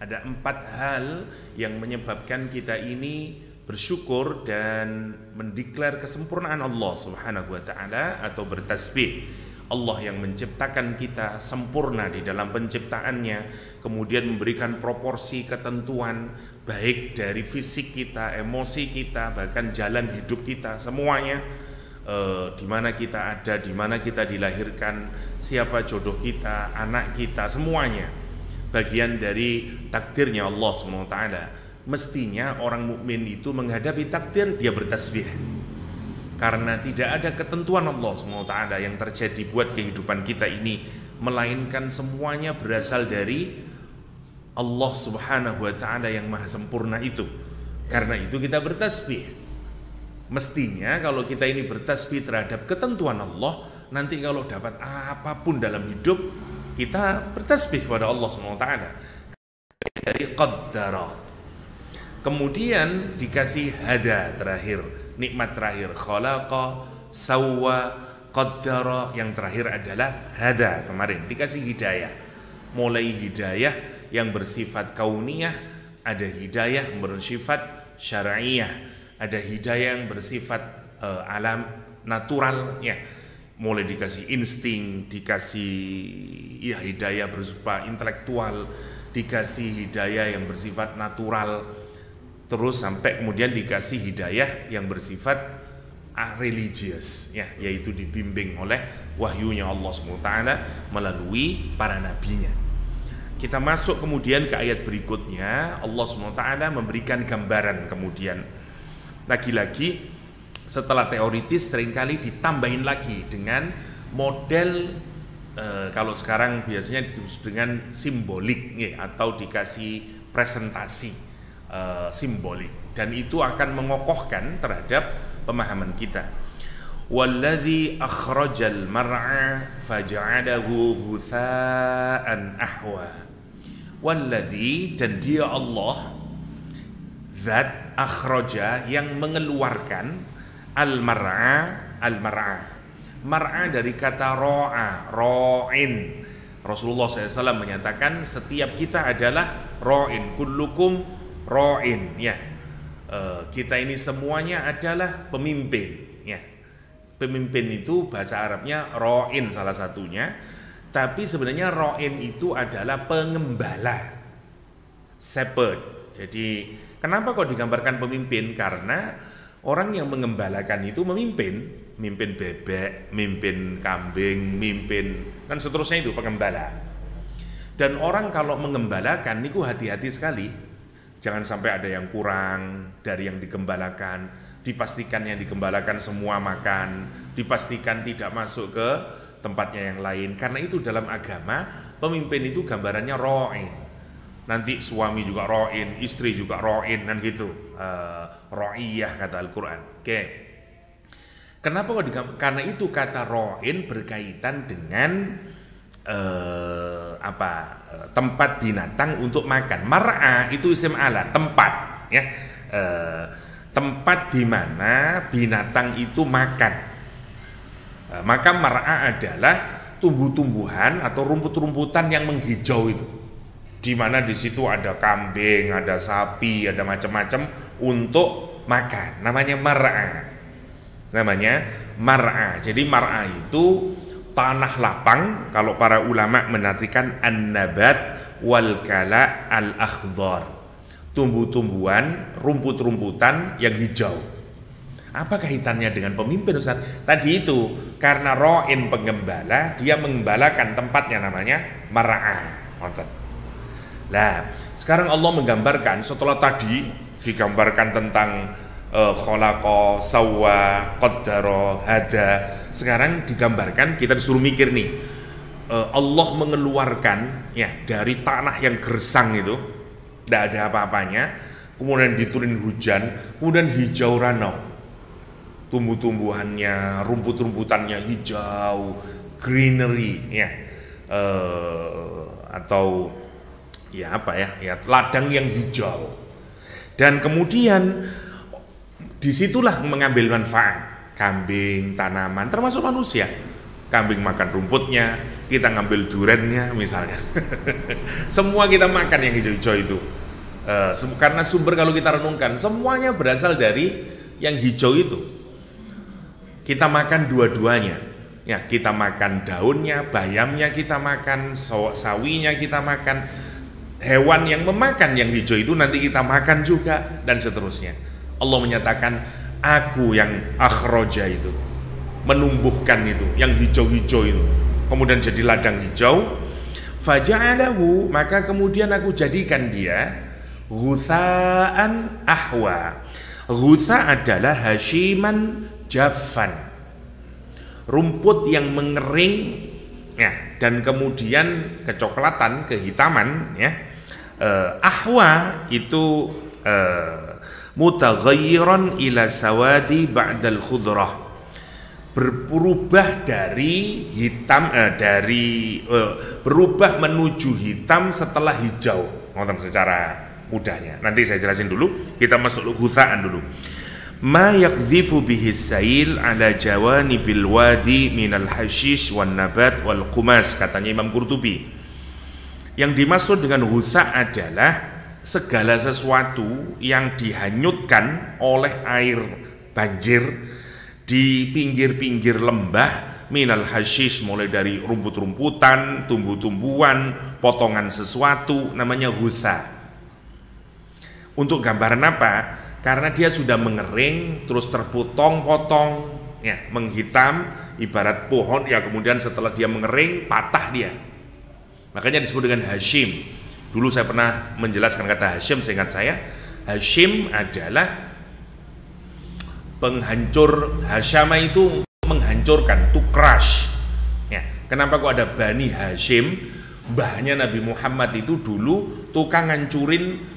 Ada 4 hal yang menyebabkan kita ini bersyukur dan mendeklar kesempurnaan Allah Subhanahu wa taala atau bertasbih. Allah yang menciptakan kita sempurna di dalam penciptaannya, kemudian memberikan proporsi ketentuan baik dari fisik kita, emosi kita, bahkan jalan hidup kita, semuanya di mana kita ada, di mana kita dilahirkan, siapa jodoh kita, anak kita, semuanya bagian dari takdirnya Allah SWT. Mestinya orang mukmin itu menghadapi takdir dia bertasbih, karena tidak ada ketentuan Allah SWT yang terjadi buat kehidupan kita ini, melainkan semuanya berasal dari Allah Subhanahu wa taala yang maha sempurna itu. Karena itu kita bertasbih. Mestinya kalau kita ini bertasbih terhadap ketentuan Allah, nanti kalau dapat apapun dalam hidup, kita bertasbih kepada Allah SWT. Dari qaddara. Kemudian dikasih hada terakhir, nikmat terakhir, khalaqa, sawwa, qaddara. Yang terakhir adalah hada, kemarin dikasih hidayah. Mulai hidayah yang bersifat kauniyah, ada hidayah yang bersifat syar'iyah, ada hidayah yang bersifat alam natural ya. Mulai dikasih insting, dikasih ya hidayah bersifat intelektual, dikasih hidayah yang bersifat natural, terus sampai kemudian dikasih hidayah yang bersifat religious ya, yaitu dibimbing oleh wahyunya Allah SWT melalui para nabinya. Kita masuk kemudian ke ayat berikutnya. Allah SWT memberikan gambaran kemudian lagi-lagi setelah teoritis seringkali ditambahin lagi dengan model kalau sekarang biasanya disebut dengan simbolik ya, atau dikasih presentasi simbolik, dan itu akan mengokohkan terhadap pemahaman kita. Walladzi akhrajal mar'a faja'alahu ghutsa'an ahwa. Walladzi, dan dia Allah, zat akhraja yang mengeluarkan al-mar'a. Mar'a dari kata ro'a, ro'in. Rasulullah SAW menyatakan setiap kita adalah ro'in, kullukum ro'in ya. Kita ini semuanya adalah pemimpin ya. Pemimpin itu bahasa Arabnya ro'in salah satunya, tapi sebenarnya ro'in itu adalah pengembala, shepherd. Jadi kenapa kok digambarkan pemimpin? Karena orang yang mengembalakan itu memimpin bebek, mimpin kambing, mimpin dan seterusnya, itu pengembala. Dan orang kalau mengembalakan itu hati-hati sekali. Jangan sampai ada yang kurang dari yang digembalakan. Dipastikan yang digembalakan semua makan, dipastikan tidak masuk ke tempatnya yang lain. Karena itu dalam agama pemimpin itu gambarannya ro'in. Nanti suami juga ro'in, istri juga ro'in, dan gitu. Ro'iyah kata Al-Quran. Oke. Kenapa kok karena itu kata ro'in berkaitan dengan tempat binatang untuk makan. Mar'a itu isim ala, tempat ya. Tempat di mana binatang itu makan. Maka mar'a adalah tumbuh-tumbuhan atau rumput-rumputan yang menghijau itu, di mana di situ ada kambing, ada sapi, ada macam-macam untuk makan. Namanya mar'a. Jadi mar'a itu tanah lapang. Kalau para ulama menartikan an-nabat wal kala al-akhdhar, tumbuh-tumbuhan, rumput-rumputan yang hijau. Apa kaitannya dengan pemimpin, Ustaz? Tadi itu karena ro'in pengembala, dia mengembalakan tempatnya, namanya mar'a. Nah, sekarang Allah menggambarkan, setelah tadi digambarkan tentang khalaqa, sawwa, qaddara, hada, sekarang digambarkan, kita disuruh mikir nih, Allah mengeluarkan ya dari tanah yang gersang itu, tidak ada apa-apanya, kemudian diturunin hujan, kemudian hijau ranau, tumbuh-tumbuhannya, rumput-rumputannya hijau, greenery ya, atau ya ladang yang hijau. Dan kemudian disitulah mengambil manfaat kambing, tanaman, termasuk manusia. kambing makan rumputnya, kita ngambil durennya misalnya. Semua kita makan yang hijau-hijau itu. Karena sumber kalau kita renungkan semuanya berasal dari yang hijau itu. Kita makan dua-duanya. Ya, kita makan daunnya, bayamnya kita makan, sawinya kita makan. Hewan yang memakan yang hijau itu nanti kita makan juga, dan seterusnya. Allah menyatakan, aku yang akhroja itu, menumbuhkan itu, yang hijau-hijau itu, kemudian jadi ladang hijau. Faja'alahu, maka kemudian aku jadikan dia ghutha'an ahwa. Ghutha' adalah hashiman jaffan, rumput yang mengering ya, dan kemudian kecoklatan, kehitaman ya. Ahwa itu mutaghayyiran ila sawadi ba'dal khudrah, berubah dari hitam berubah menuju hitam setelah hijau. Ngomong secara mudahnya. Nanti saya jelasin dulu. Kita masuk ghutha'an dulu. Ma yakdhifu bihi sail ala jawanibil wadi minal hashish wan nabat wal qumas, katanya Imam Qurtubi. Yang dimaksud dengan ghutha' adalah segala sesuatu yang dihanyutkan oleh air banjir di pinggir-pinggir lembah, minal hashish, mulai dari rumput-rumputan, tumbuh-tumbuhan, potongan sesuatu, namanya ghutha'. Untuk gambaran apa? Karena dia sudah mengering, terus terpotong-potong, ya, menghitam, ibarat pohon ya, kemudian setelah dia mengering, patah dia. Makanya disebut dengan hashim. Dulu saya pernah menjelaskan kata hashim, seingat saya, hashim adalah penghancur. Hashama itu menghancurkan, to crush. Ya, kenapa kok ada Bani Hashim? Mbahnya Nabi Muhammad itu dulu tukang ngancurin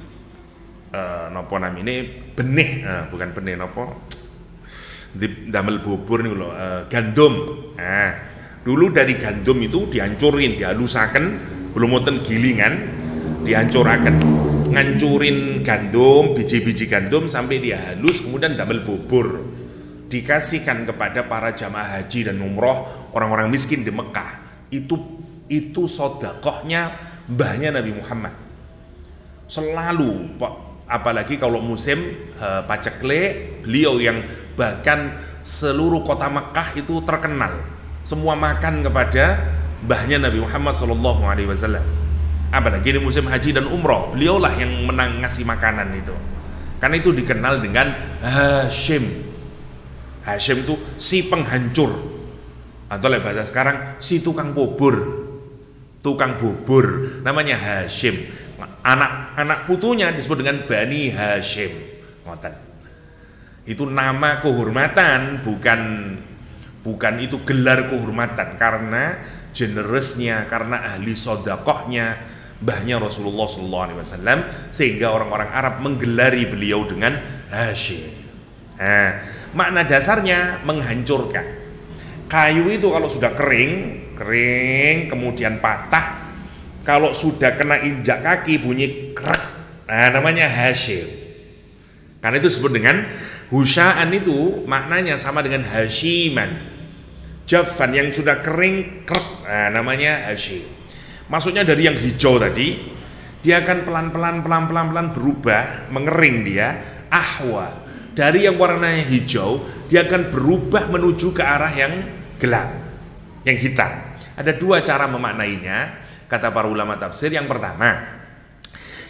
nopo namine benih, bukan benih, nopo damel bubur nih loh, gandum. Nah, dulu dari gandum itu dihancurin, dihalusaken, belum wonten gilingan, dihancuraken, ngancurin gandum, biji-biji gandum sampai dia halus, kemudian damel bubur, dikasihkan kepada para jamaah haji dan umroh, orang-orang miskin di Mekah. Itu sedekahnya mbahnya Nabi Muhammad. Selalu, apalagi kalau musim paceklik, beliau yang bahkan seluruh kota Mekah itu terkenal, semua makan kepada mbahnya Nabi Muhammad SAW. Apalagi di musim haji dan umroh, beliaulah yang menang ngasih makanan itu. Karena itu dikenal dengan Hashim. Hashim itu si penghancur, atau bahasa sekarang si tukang bubur, namanya Hashim. Anak putunya disebut dengan Bani Hashim. Ngoten. Itu nama kehormatan, bukan itu gelar kehormatan, karena generousnya, karena ahli sedekahnya mbahnya Rasulullah SAW, sehingga orang-orang Arab menggelari beliau dengan Hashim. Nah, makna dasarnya menghancurkan. Kayu itu kalau sudah kering kemudian patah, kalau sudah kena injak kaki bunyi krek, nah namanya Hashim. Karena itu disebut dengan husya'an, itu maknanya sama dengan hashiman. Jaffan yang sudah kering krek, nah namanya Hashim. Maksudnya dari yang hijau tadi, dia akan pelan-pelan berubah, mengering dia, ahwa. Dari yang warnanya hijau, dia akan berubah menuju ke arah yang gelap, yang hitam. Ada dua cara memaknainya, kata para ulama tafsir. Yang pertama,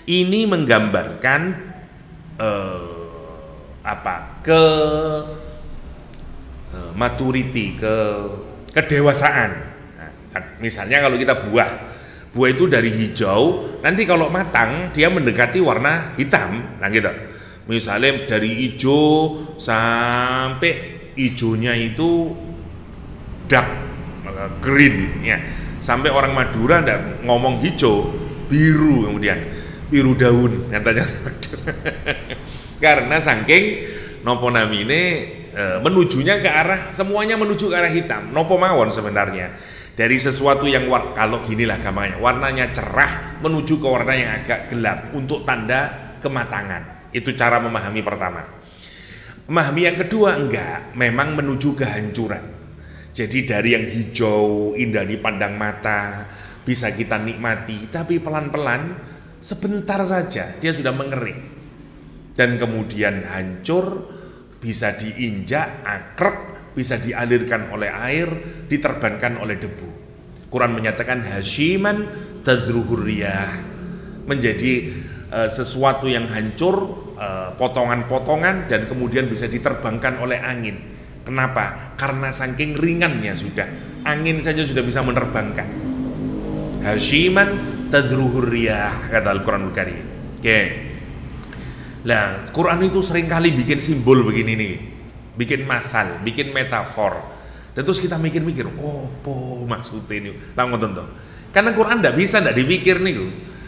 ini menggambarkan maturity, kedewasaan. Nah, misalnya kalau kita buah itu dari hijau, nanti kalau matang dia mendekati warna hitam, nah gitu. Misalnya dari hijau sampai hijaunya itu dark green ya. Sampai orang Madura ndak ngomong hijau, biru, kemudian biru daun katanya. Karena saking nopo namine menujunya ke arah, semuanya menuju ke arah hitam. Nopo mawon sebenarnya. Dari sesuatu yang kalau ginilah gampangnya, warnanya cerah menuju ke warna yang agak gelap untuk tanda kematangan. Itu cara memahami pertama. Memahami yang kedua, enggak, memang menuju kehancuran. Jadi dari yang hijau indah dipandang mata bisa kita nikmati, tapi pelan-pelan sebentar saja dia sudah mengering dan kemudian hancur, bisa diinjak, akrek, bisa dialirkan oleh air, diterbangkan oleh debu. Quran menyatakan hasyiman tadruhur riyah, menjadi sesuatu yang hancur, potongan-potongan, dan kemudian bisa diterbangkan oleh angin. Kenapa? Karena saking ringannya sudah, angin saja sudah bisa menerbangkan. Hasyiman tadruhur riyah, kata Al-Quranul Karim. Oke. Nah, Quran itu seringkali bikin simbol begini nih, bikin masal, bikin metafor, dan terus kita mikir-mikir, opo maksudnya ini? Langsung tentu. Karena Quran tidak bisa, tidak dipikir nih.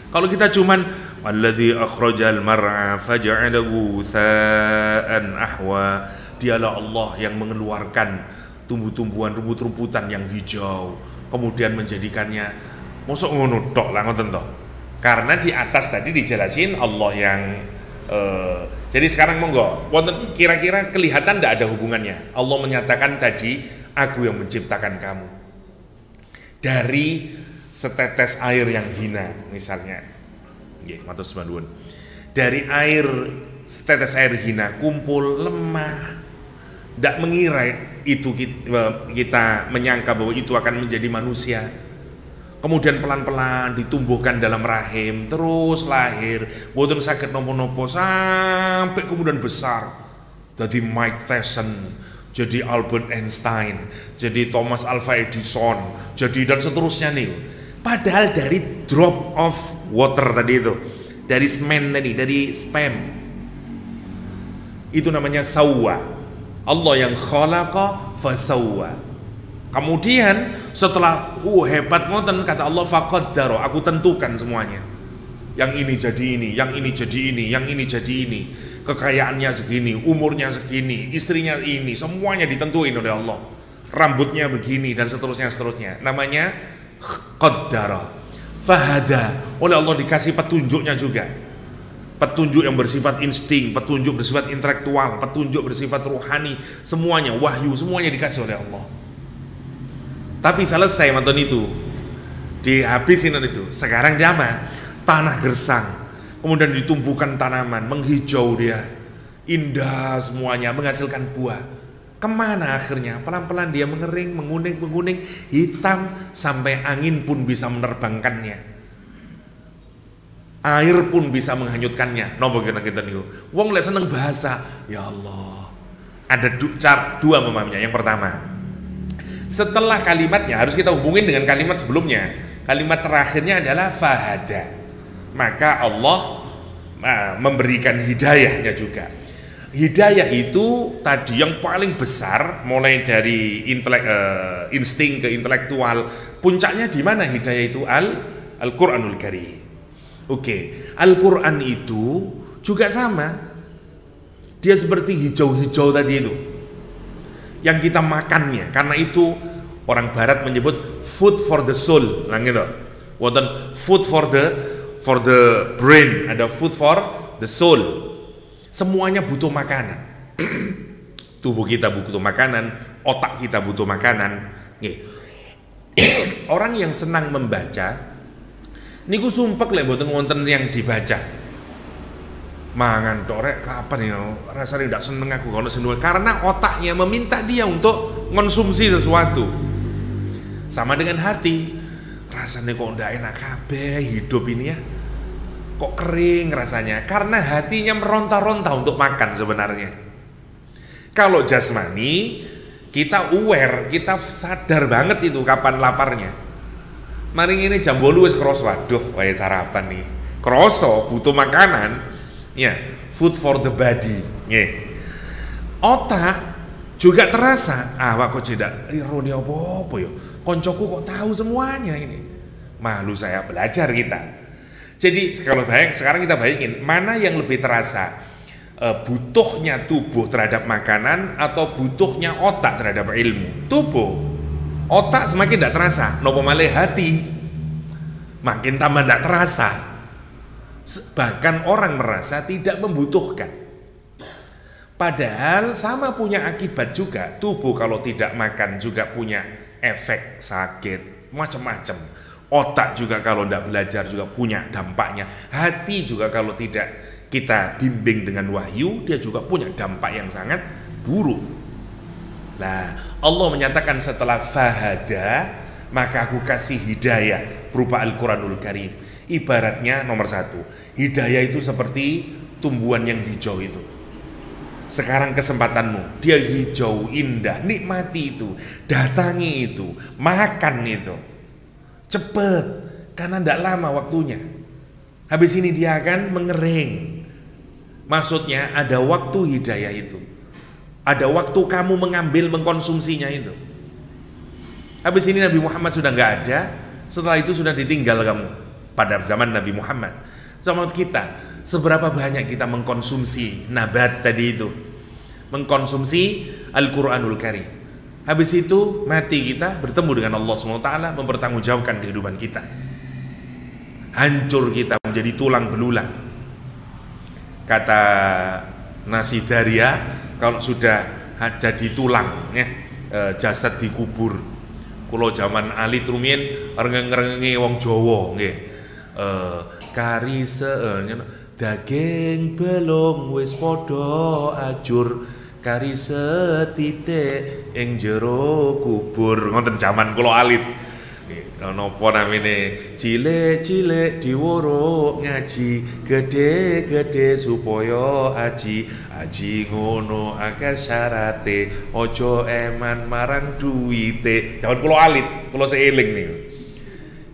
Kalau kita cuman alladzi akhrajal mar'a faja'alahu tha'an ahwa, dialah Allah yang mengeluarkan tumbuh-tumbuhan, rumput-rumputan yang hijau, kemudian menjadikannya, mosok ngono tok lah ngoten to. Karena di atas tadi dijelasin Allah yang jadi sekarang monggo, wonten kira-kira kelihatan tidak ada hubungannya. Allah menyatakan tadi, aku yang menciptakan kamu dari setetes air yang hina, misalnya. Nggih, matur nuwun. Dari air, setetes air hina, kumpul, lemah, tidak mengira itu kita menyangka bahwa itu akan menjadi manusia. Kemudian pelan-pelan ditumbuhkan dalam rahim, terus lahir, boten sakit nopo-nopo sampai kemudian besar. Jadi Mike Tyson, jadi Albert Einstein, jadi Thomas Alva Edison, jadi dan seterusnya nih. Padahal dari drop of water tadi itu, dari semen tadi, dari sperm, itu namanya sawwa. Allah yang khalaqa fasawwa. Kemudian setelah hebat ngoten, kata Allah faqaddara, aku tentukan semuanya. Yang ini jadi ini, yang ini jadi ini, yang ini jadi ini. Kekayaannya segini, umurnya segini, istrinya ini, semuanya ditentuin oleh Allah. Rambutnya begini dan seterusnya. Namanya qaddara. Fahada, oleh Allah dikasih petunjuknya juga. Petunjuk yang bersifat insting, petunjuk bersifat intelektual, petunjuk bersifat rohani, semuanya wahyu, semuanya dikasih oleh Allah. Tapi selesai mantan itu, dihabisin itu. Sekarang dia apa? Tanah gersang, kemudian ditumbuhkan tanaman, menghijau dia, indah semuanya, menghasilkan buah. Kemana akhirnya? Pelan-pelan dia mengering, menguning, hitam, sampai angin pun bisa menerbangkannya, air pun bisa menghanyutkannya. Nopo kita niku. Wong lek seneng bahasa, ya Allah. Ada dua memamnya. Yang pertama, setelah kalimatnya harus kita hubungin dengan kalimat sebelumnya. Kalimat terakhirnya adalah fahada. Maka Allah memberikan hidayahnya juga. Hidayah itu tadi yang paling besar, mulai dari insting ke intelektual. Puncaknya di mana hidayah itu? Al-Qur'anul Karim. Oke, Al-Qur'an itu juga sama. Dia seperti hijau-hijau tadi itu, yang kita makannya. Karena itu orang barat menyebut food for the soul. Nah gitu. Wonten food for the brain, ada food for the soul. Semuanya butuh makanan. Tubuh kita butuh makanan, otak kita butuh makanan. Nih. Orang yang senang membaca niku sumpek lek mboten wonten yang dibaca. Mangan torek kapan ya rasanya tidak seneng aku kalau seneng, karena otaknya meminta dia untuk konsumsi sesuatu. Sama dengan hati, rasanya kok tidak enak kabeh hidup ini ya, kok kering rasanya, karena hatinya meronta-ronta untuk makan sebenarnya. Kalau jasmani kita aware, kita sadar banget itu kapan laparnya. Mari ini jam 8 wis kroso, waduh wae sarapan nih, kroso butuh makanan. Ya, food for the body. Yeah. Otak juga terasa. Kok tidak ironi apa ya? Koncoku kok tahu semuanya ini. Malu saya belajar kita. Jadi kalau sekarang kita bayangin mana yang lebih terasa, butuhnya tubuh terhadap makanan atau butuhnya otak terhadap ilmu? Tubuh. Otak semakin tidak terasa. Nopo malih hati makin tambah tidak terasa. Bahkan orang merasa tidak membutuhkan. Padahal sama punya akibat juga. Tubuh kalau tidak makan juga punya efek sakit macam-macam. Otak juga kalau tidak belajar juga punya dampaknya. Hati juga kalau tidak kita bimbing dengan wahyu, dia juga punya dampak yang sangat buruk. Nah, Allah menyatakan setelah fahada, maka aku kasih hidayah berupa Al-Quranul Karim. Ibaratnya nomor satu, hidayah itu seperti tumbuhan yang hijau itu. Sekarang kesempatanmu, dia hijau, indah, nikmati itu, datangi itu, makan itu. Cepet, karena tidak lama waktunya. Habis ini dia akan mengering. Maksudnya ada waktu hidayah itu. Ada waktu kamu mengambil, mengkonsumsinya itu. Habis ini Nabi Muhammad sudah nggak ada, setelah itu sudah ditinggal kamu. Pada zaman Nabi Muhammad, sama kita, seberapa banyak kita mengkonsumsi nabat tadi itu, mengkonsumsi Al-Quranul Karim. Habis itu mati kita, bertemu dengan Allah SWT, mempertanggungjawabkan kehidupan kita. Hancur kita menjadi tulang belulang. Kata Nasi Daria, kalau sudah jadi tulang ya, jasad dikubur. Kulo zaman alit rumiyin rengeng-rengenge wong Jawa nggih. Karise daging belung wis padha ajur, karise titik ing jero kubur. Ngoten zaman kula alit. Napa namine cilik-cilik diworo ngaji, gede-gede supaya aji ngono akeh syarate, ojo eman marang duwite. Zaman kula alit, kula seeling niku.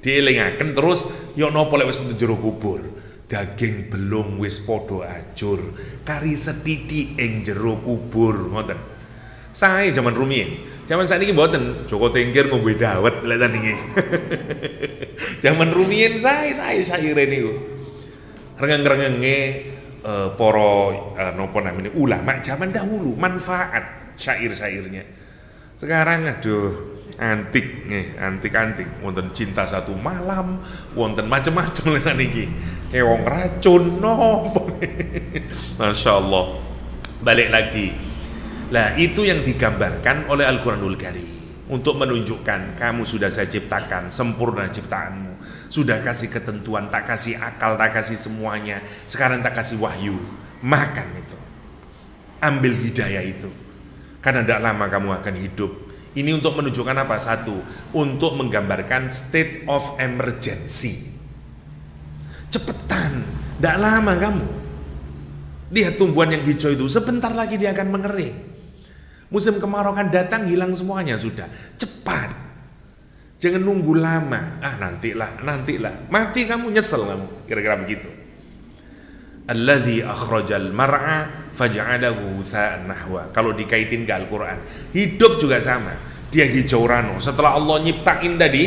Dielingaken terus yo napa lek wis jero kubur, daging belum wis padha ajur, kari sethithik ing jero kubur. Ngoten. Sae zaman rumiyin. Zaman saat ini mboten Joko Tengkir ngombe dawet lek niki. Zaman rumiyin saya syaire niku. Rengeng-rengenge para napa namanya ulama zaman dahulu, manfaat syair-syairnya. Sekarang aduh antik nih, antik-antik. Wonten cinta satu malam, wonten macam-macam lek niki. Kewong racun napa. Masya Allah. Balik lagi. Lah itu yang digambarkan oleh Al-Quranul Karim untuk menunjukkan kamu sudah saya ciptakan, sempurna ciptaanmu, sudah kasih ketentuan, tak kasih akal, tak kasih semuanya, sekarang tak kasih wahyu. Makan itu, ambil hidayah itu, karena tidak lama kamu akan hidup. Ini untuk menunjukkan apa? Satu, untuk menggambarkan state of emergency. Cepetan, tidak lama kamu. Lihat tumbuhan yang hijau itu, sebentar lagi dia akan mengering. Musim kemarau kan datang, hilang semuanya sudah. Cepat. Jangan nunggu lama. Nantilah. Mati kamu, nyesel kamu. Kira-kira begitu. Alladzi akhrajal mar'a faj'alahu ghutsa'an nahwa. Kalau dikaitin ke Al-Qur'an, hidup juga sama. Dia hijau rano. Setelah Allah nyiptain tadi,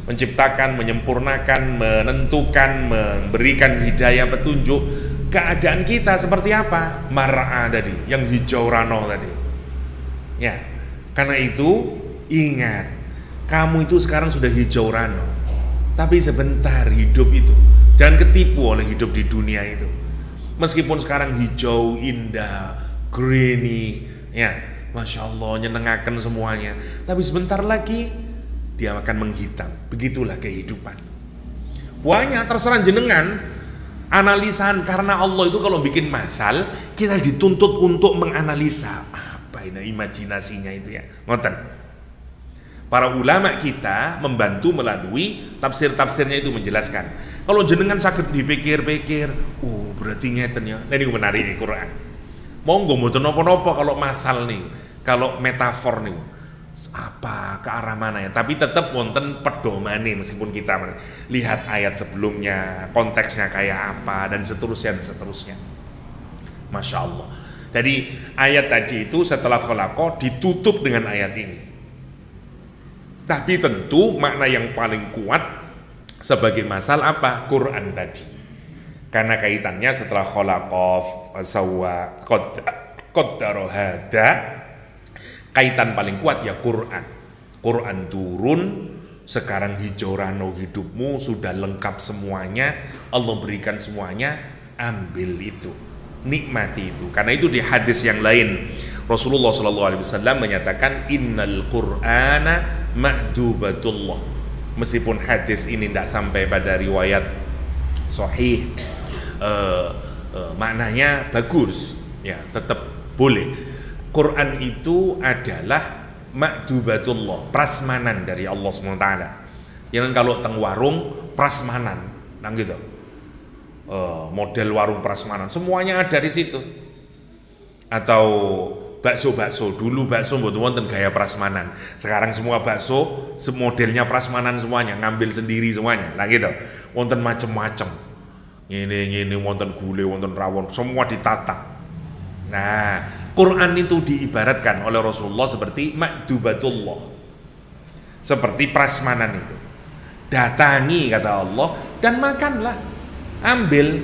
menciptakan, menyempurnakan, menentukan, memberikan hidayah petunjuk, keadaan kita seperti apa? Mar'a tadi, yang hijau rano tadi. Ya, karena itu ingat, kamu itu sekarang sudah hijau rano. Tapi sebentar hidup itu. Jangan ketipu oleh hidup di dunia itu. Meskipun sekarang hijau, indah, greeny, ya, Masya Allah, nyenengaken semuanya. Tapi sebentar lagi dia akan menghitam. Begitulah kehidupan. Banyak terserah jenengan analisan, karena Allah itu kalau bikin masal, kita dituntut untuk menganalisa. Apa ini imajinasinya itu ya, ngoten. Para ulama kita membantu melalui tafsir-tafsirnya itu menjelaskan. Kalau jenengan sakit dipikir-pikir, berarti ngeten ya. Nah ini menarik di Quran. Monggo mboten napa-napa kalau masal nih, kalau metafor nih. Apa ke arah mana ya? Tapi tetap wonten pedomane meskipun kita lihat ayat sebelumnya, konteksnya kayak apa dan seterusnya. Masya Allah. Jadi ayat tadi itu setelah khalaqa ditutup dengan ayat ini. Tapi tentu makna yang paling kuat sebagai masal apa? Quran tadi. Karena kaitannya setelah khalaqa sawwa qaddara hada, kaitan paling kuat ya Quran. Quran turun, sekarang hijau rano hidupmu sudah lengkap semuanya, Allah berikan semuanya, ambil itu. nikmati itu. Karena itu di hadis yang lain Rasulullah SAW menyatakan innal Qur'ana ma'dubatullah. Meskipun hadis ini tidak sampai pada riwayat sahih, maknanya bagus, ya tetap boleh. Quran itu adalah ma'dubatullah, prasmanan dari Allah SWT. Yang kalau teng warung prasmanan, nang gitu. Model warung prasmanan, semuanya ada di situ. Atau bakso dulu bakso mboten wonten gaya prasmanan. Sekarang semua bakso modelnya prasmanan semuanya, ngambil sendiri semuanya. Nah gitu. Wonten macem-macem. Ini wonten gulai, wonten rawon, semua ditata. Nah, Quran itu diibaratkan oleh Rasulullah seperti ma'dubatullah, seperti prasmanan itu. Datangi kata Allah dan makanlah, ambil.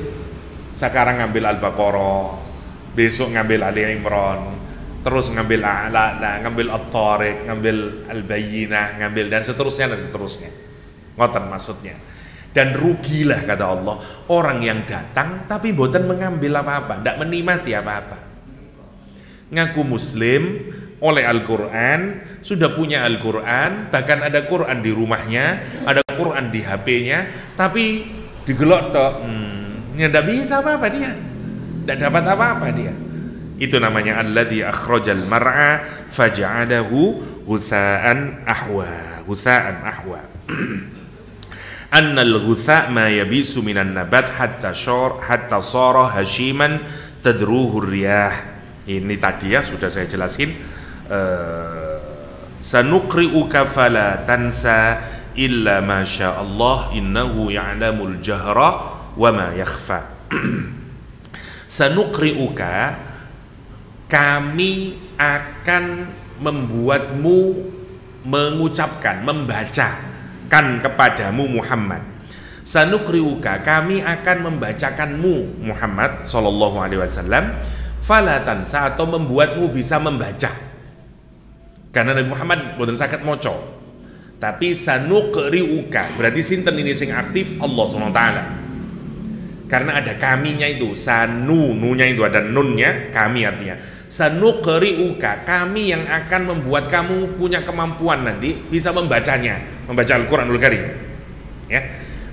Sekarang ngambil Al-Baqarah, besok ngambil Ali Imran, terus ngambil A'la, ngambil At-Tariq, ngambil Al-Bayyinah, ngambil dan seterusnya. Ngoten maksudnya. Dan rugilah kata Allah orang yang datang tapi boten mengambil apa-apa, tidak menikmati apa-apa. Ngaku muslim oleh Al-Quran, sudah punya Al-Quran, bahkan ada Quran di rumahnya, ada Quran di HP-nya, tapi digelok toh, tidak bisa apa-apa dia, tidak dapat apa-apa dia. Itu namanya alladzi akhrajal mar'a faja'alahu ghutsa'an ahwa. Annal ghutsa' ma yabisu minan nabat hatta sara hashiman tadruhu riyah. Ini tadi ya sudah saya jelasin. Sanuqri'uka fala tansa illa ma syaa Allah innahu ya'lamul jahra wa ma yakhfa. Sanuqri'uka, kami akan membuatmu mengucapkan, membacakan kepadamu Muhammad. Sanuqri'uka, kami akan membacakanmu Muhammad sallallahu alaihi wasallam, fala tansa, atau membuatmu bisa membaca. Karena Nabi Muhammad boten saged maca. Tapi sanuqri'uka berarti sinten ini sing aktif? Allah SWT. Karena ada kaminya itu, nunya itu ada nunnya, kami artinya. Sanuqri'uka, kami yang akan membuat kamu punya kemampuan nanti bisa membacanya, membaca Al-Qur'anul Karim. Ya.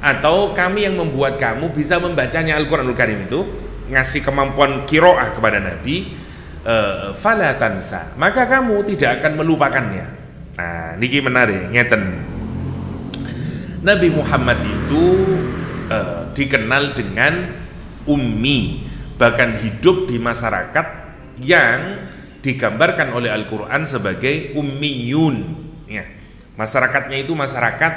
Atau kami yang membuat kamu bisa membacanya Al-Qur'anul Karim itu, ngasih kemampuan qiraah kepada Nabi, fala tansa, maka kamu tidak akan melupakannya. Nah, niki menarik ngeten. Nabi Muhammad itu dikenal dengan ummi, bahkan hidup di masyarakat yang digambarkan oleh Al-Quran sebagai ummiyun, ya. Masyarakatnya itu masyarakat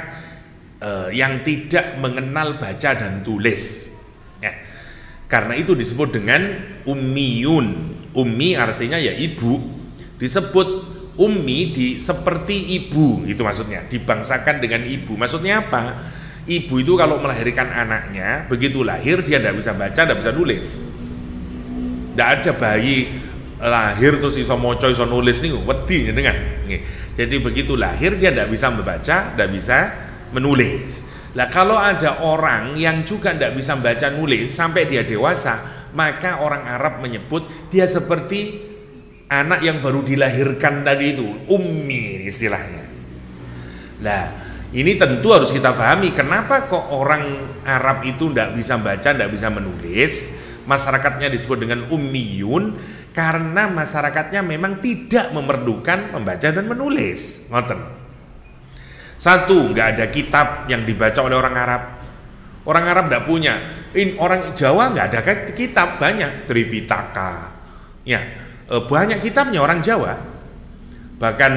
yang tidak mengenal baca dan tulis, ya. Karena itu disebut dengan ummiyun. Ummi artinya ya ibu. Disebut ummi seperti ibu, itu maksudnya, dibangsakan dengan ibu. Maksudnya apa? Ibu itu kalau melahirkan anaknya, begitu lahir dia tidak bisa baca, tidak bisa nulis. Tidak ada bayi lahir terus iso moco, iso nulis nih, wedi dengan. Jadi begitu lahir dia tidak bisa membaca, tidak bisa menulis. Lah kalau ada orang yang juga tidak bisa baca nulis sampai dia dewasa, maka orang Arab menyebut dia seperti anak yang baru dilahirkan tadi itu, ummi istilahnya. Nah, ini tentu harus kita pahami kenapa kok orang Arab itu tidak bisa baca, tidak bisa menulis. Masyarakatnya disebut dengan ummiyun karena masyarakatnya memang tidak memerlukan membaca dan menulis. Ngoten. Satu, nggak ada kitab yang dibaca oleh orang Arab. Orang Arab nggak punya. Orang Jawa nggak ada kitab, banyak Tripitaka. Ya, banyak kitabnya orang Jawa. Bahkan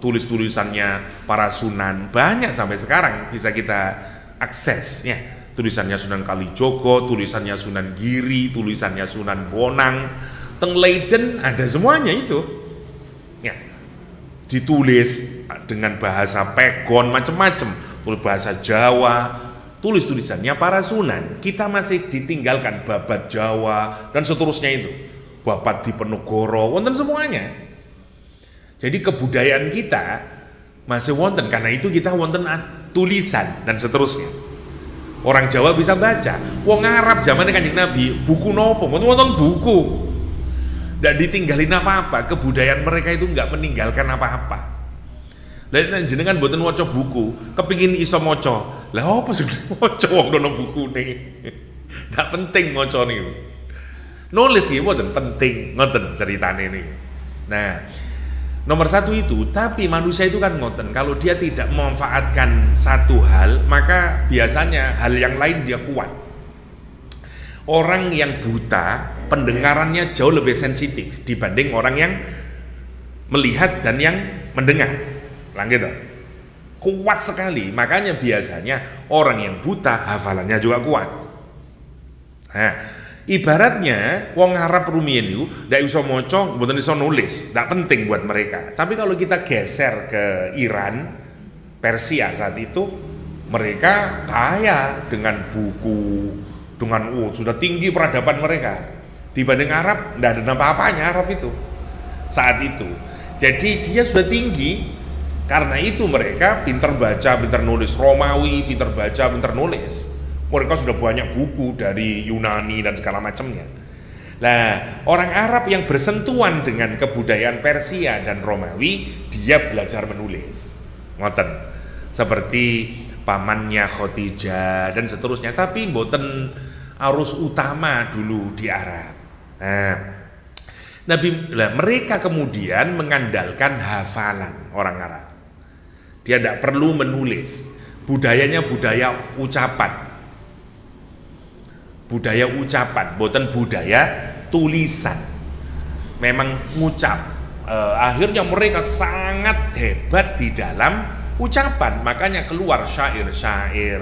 tulis-tulisannya para sunan banyak sampai sekarang bisa kita akses. Ya, tulisannya Sunan Kalijogo, tulisannya Sunan Giri, tulisannya Sunan Bonang, Teng Leiden ada semuanya itu. Ya, ditulis dengan bahasa Pegon macam-macam, tulis bahasa Jawa, tulis-tulisannya para sunan. Kita masih ditinggalkan Babat Jawa dan seterusnya itu, Babat Diponegoro, wonten semuanya. Jadi kebudayaan kita masih wonten, karena itu kita wonten tulisan dan seterusnya. Orang Jawa bisa baca. Wong Arab zamannya Kanjeng Nabi, buku nopo? Wonten buku. Nggak ditinggalin apa-apa. Kebudayaan mereka itu nggak meninggalkan apa-apa. Lah jenengan mboten waca buku, kepingin iso maca. Lah apa sing maca wong ono bukune? Nggak penting maca niku. Nulis nggih mboten penting, ngoten ceritane niku. Nah, nomor satu itu, tapi manusia itu kan ngoten, kalau dia tidak memanfaatkan satu hal, maka biasanya hal yang lain dia kuat. Orang yang buta, pendengarannya jauh lebih sensitif dibanding orang yang melihat dan yang mendengar. Gitu. Kuat sekali, makanya biasanya orang yang buta hafalannya juga kuat. Nah, ibaratnya wong Arab rumiyin itu ndak iso maca, mboten iso nulis, ndak penting buat mereka. Tapi kalau kita geser ke Iran, Persia saat itu, mereka kaya dengan buku, dengan sudah tinggi peradaban mereka. Dibanding Arab, ndak ada apa-apanya Arab itu saat itu. Jadi dia sudah tinggi, karena itu mereka pintar baca, pintar nulis. Romawi pintar baca, pintar nulis. Mereka sudah banyak buku dari Yunani dan segala macamnya. Nah, orang Arab yang bersentuhan dengan kebudayaan Persia dan Romawi, dia belajar menulis. Ngoten. Seperti pamannya Khadijah dan seterusnya. Tapi mboten arus utama dulu di Arab. Nah, mereka kemudian mengandalkan hafalan orang Arab. Dia tidak perlu menulis. Budayanya budaya ucapan. Budaya ucapan, bukan budaya tulisan. Memang ngucap. Akhirnya mereka sangat hebat di dalam ucapan. Makanya keluar syair-syair.